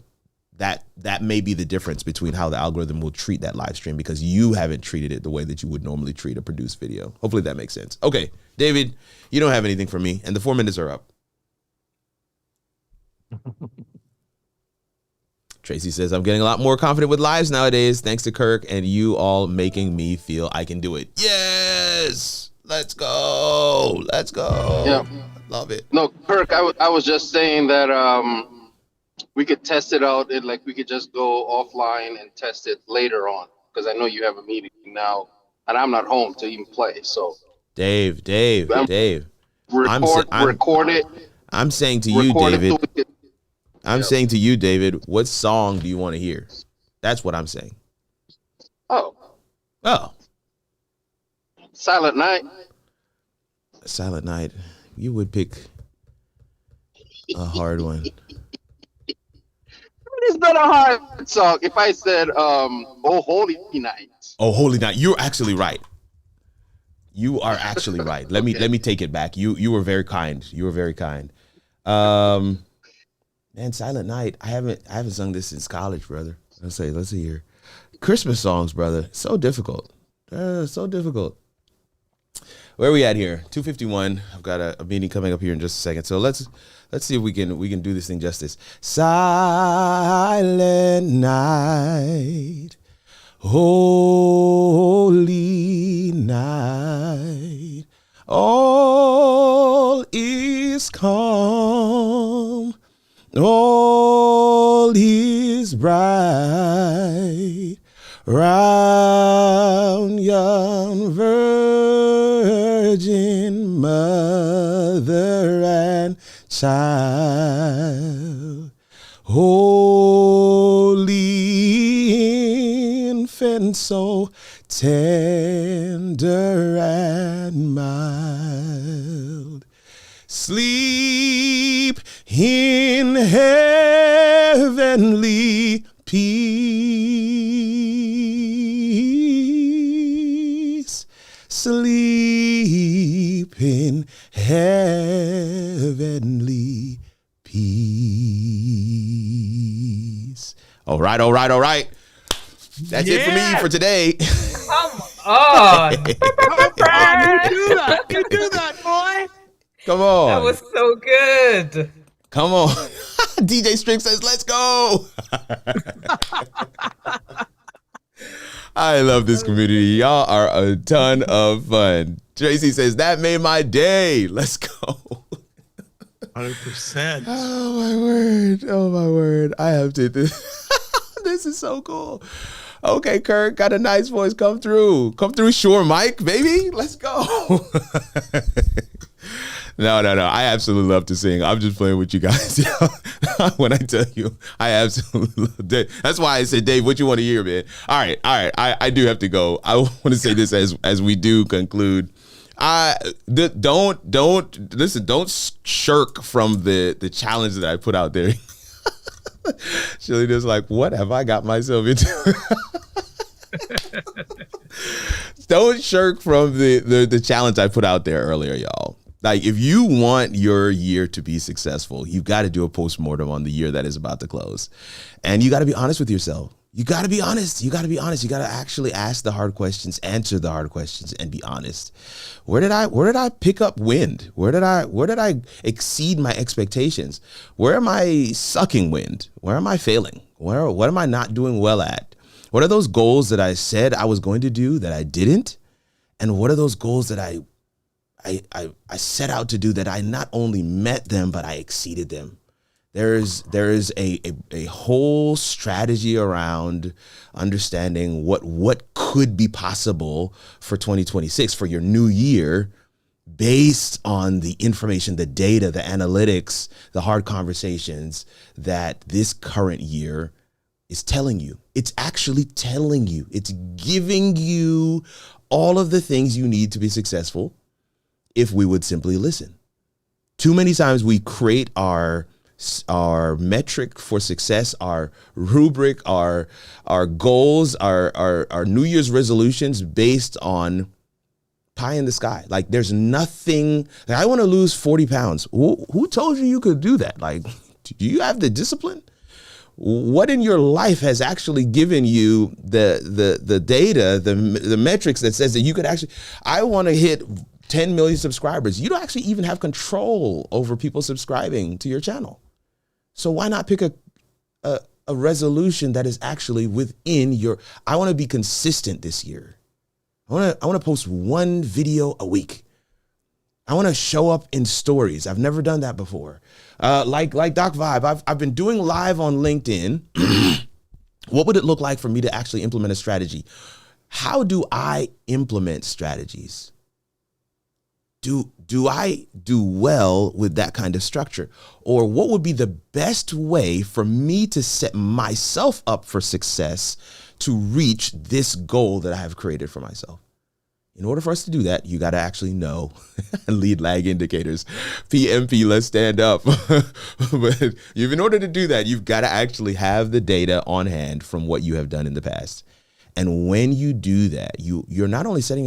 that may be the difference between how the algorithm will treat that live stream, because you haven't treated it the way that you would normally treat a produced video. Hopefully that makes sense. Okay, David, you don't have anything for me, and the 4 minutes are up. Tracy says, I'm getting a lot more confident with lives nowadays, thanks to Kirk and you all making me feel I can do it. Yes, let's go. Yeah, Love it. no, Kirk, I was just saying that we could test it out, and like we could just go offline and test it later on, because I know you have a meeting now and I'm not home to even play. So Dave, record it. I'm saying to you, David, saying to you, David, what song do you want to hear? That's what I'm saying. Oh, Silent Night. You would pick a hard one. It's not a hard song. If I said, "Oh Holy Night." Oh, Holy Night. You're actually right. You are actually right. Let me take it back. You were very kind. Man, Silent Night. I haven't sung this since college, brother. Let's see here. Christmas songs, brother. So difficult. So difficult. Where are we at here? 2:51. I've got a meeting coming up here in just a second. So let's see if we can do this thing justice. Silent night, holy night, all is calm, all is bright, round young virgin mother and child, holy infant, so tender and mild, sleep in heavenly peace. heavenly peace. All right. That's it for me for today. Come on. You do that, boy. Come on. That was so good. Come on. DJ Strick says, let's go. I love this community. Y'all are a ton of fun. Tracy says, that made my day. Let's go. 100%. Oh my word. I have to. This is so cool. Okay, Kirk, got a nice voice. Come through. Sure, Mike, baby. Let's go. No. I absolutely love to sing. I'm just playing with you guys. When I tell you, I absolutely love Dave. That's why I said, Dave, what you want to hear, man? All right. I do have to go. I want to say this as we do conclude. Don't shirk from the challenge that I put out there. She'll just like, what have I got myself into? Don't shirk from the challenge I put out there earlier, y'all. Like, if you want your year to be successful, you've got to do a postmortem on the year that is about to close. And you got to be honest with yourself. You got to be honest. You got to actually ask the hard questions, answer the hard questions, and be honest. Where did I pick up wind? Where did I exceed my expectations? Where am I sucking wind? Where am I failing? What am I not doing well at? What are those goals that I said I was going to do that I didn't? And what are those goals that I set out to do that I not only met them, but I exceeded them? There is a whole strategy around understanding what could be possible for 2026, for your new year, based on the information, the data, the analytics, the hard conversations that this current year is telling you. It's actually telling you. It's giving you all of the things you need to be successful if we would simply listen. Too many times we create our metric for success, our rubric, our goals, our New Year's resolutions based on pie in the sky. Like, there's nothing. Like, I want to lose 40 pounds. Who told you could do that? Like, do you have the discipline? What in your life has actually given you the data, the metrics that says that you could actually, I want to hit 10 million subscribers. You don't actually even have control over people subscribing to your channel. So why not pick a resolution that is actually within your, I want to be consistent this year. I want to post one video a week. I want to show up in stories. I've never done that before. Like Doc Vibe, I've been doing live on LinkedIn. What would it look like for me to actually implement a strategy? How do I implement strategies? Do I do well with that kind of structure? Or what would be the best way for me to set myself up for success to reach this goal that I have created for myself? In order for us to do that, you got to actually know lead lag indicators. PMP, let's stand up. But in order to do that, you've got to actually have the data on hand from what you have done in the past. And when you do that, you're not only setting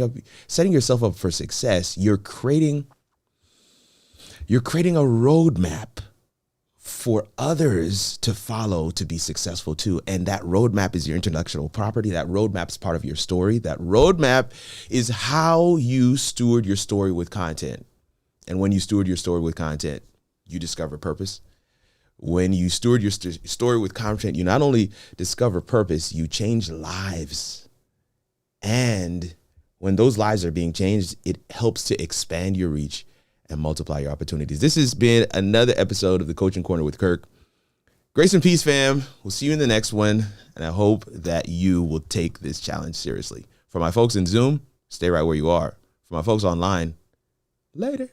yourself up for success, you're creating a roadmap for others to follow to be successful too. And that roadmap is your intellectual property. That roadmap is part of your story. That roadmap is how you steward your story with content. And when you steward your story with content, you discover purpose. When you steward your story with content, you not only discover purpose, you change lives. And when those lives are being changed, it helps to expand your reach and multiply your opportunities. This has been another episode of the Coaching Corner with Kirk. Grace and peace, fam. We'll see you in the next one. And I hope that you will take this challenge seriously. For my folks in Zoom, stay right where you are. For my folks online, later.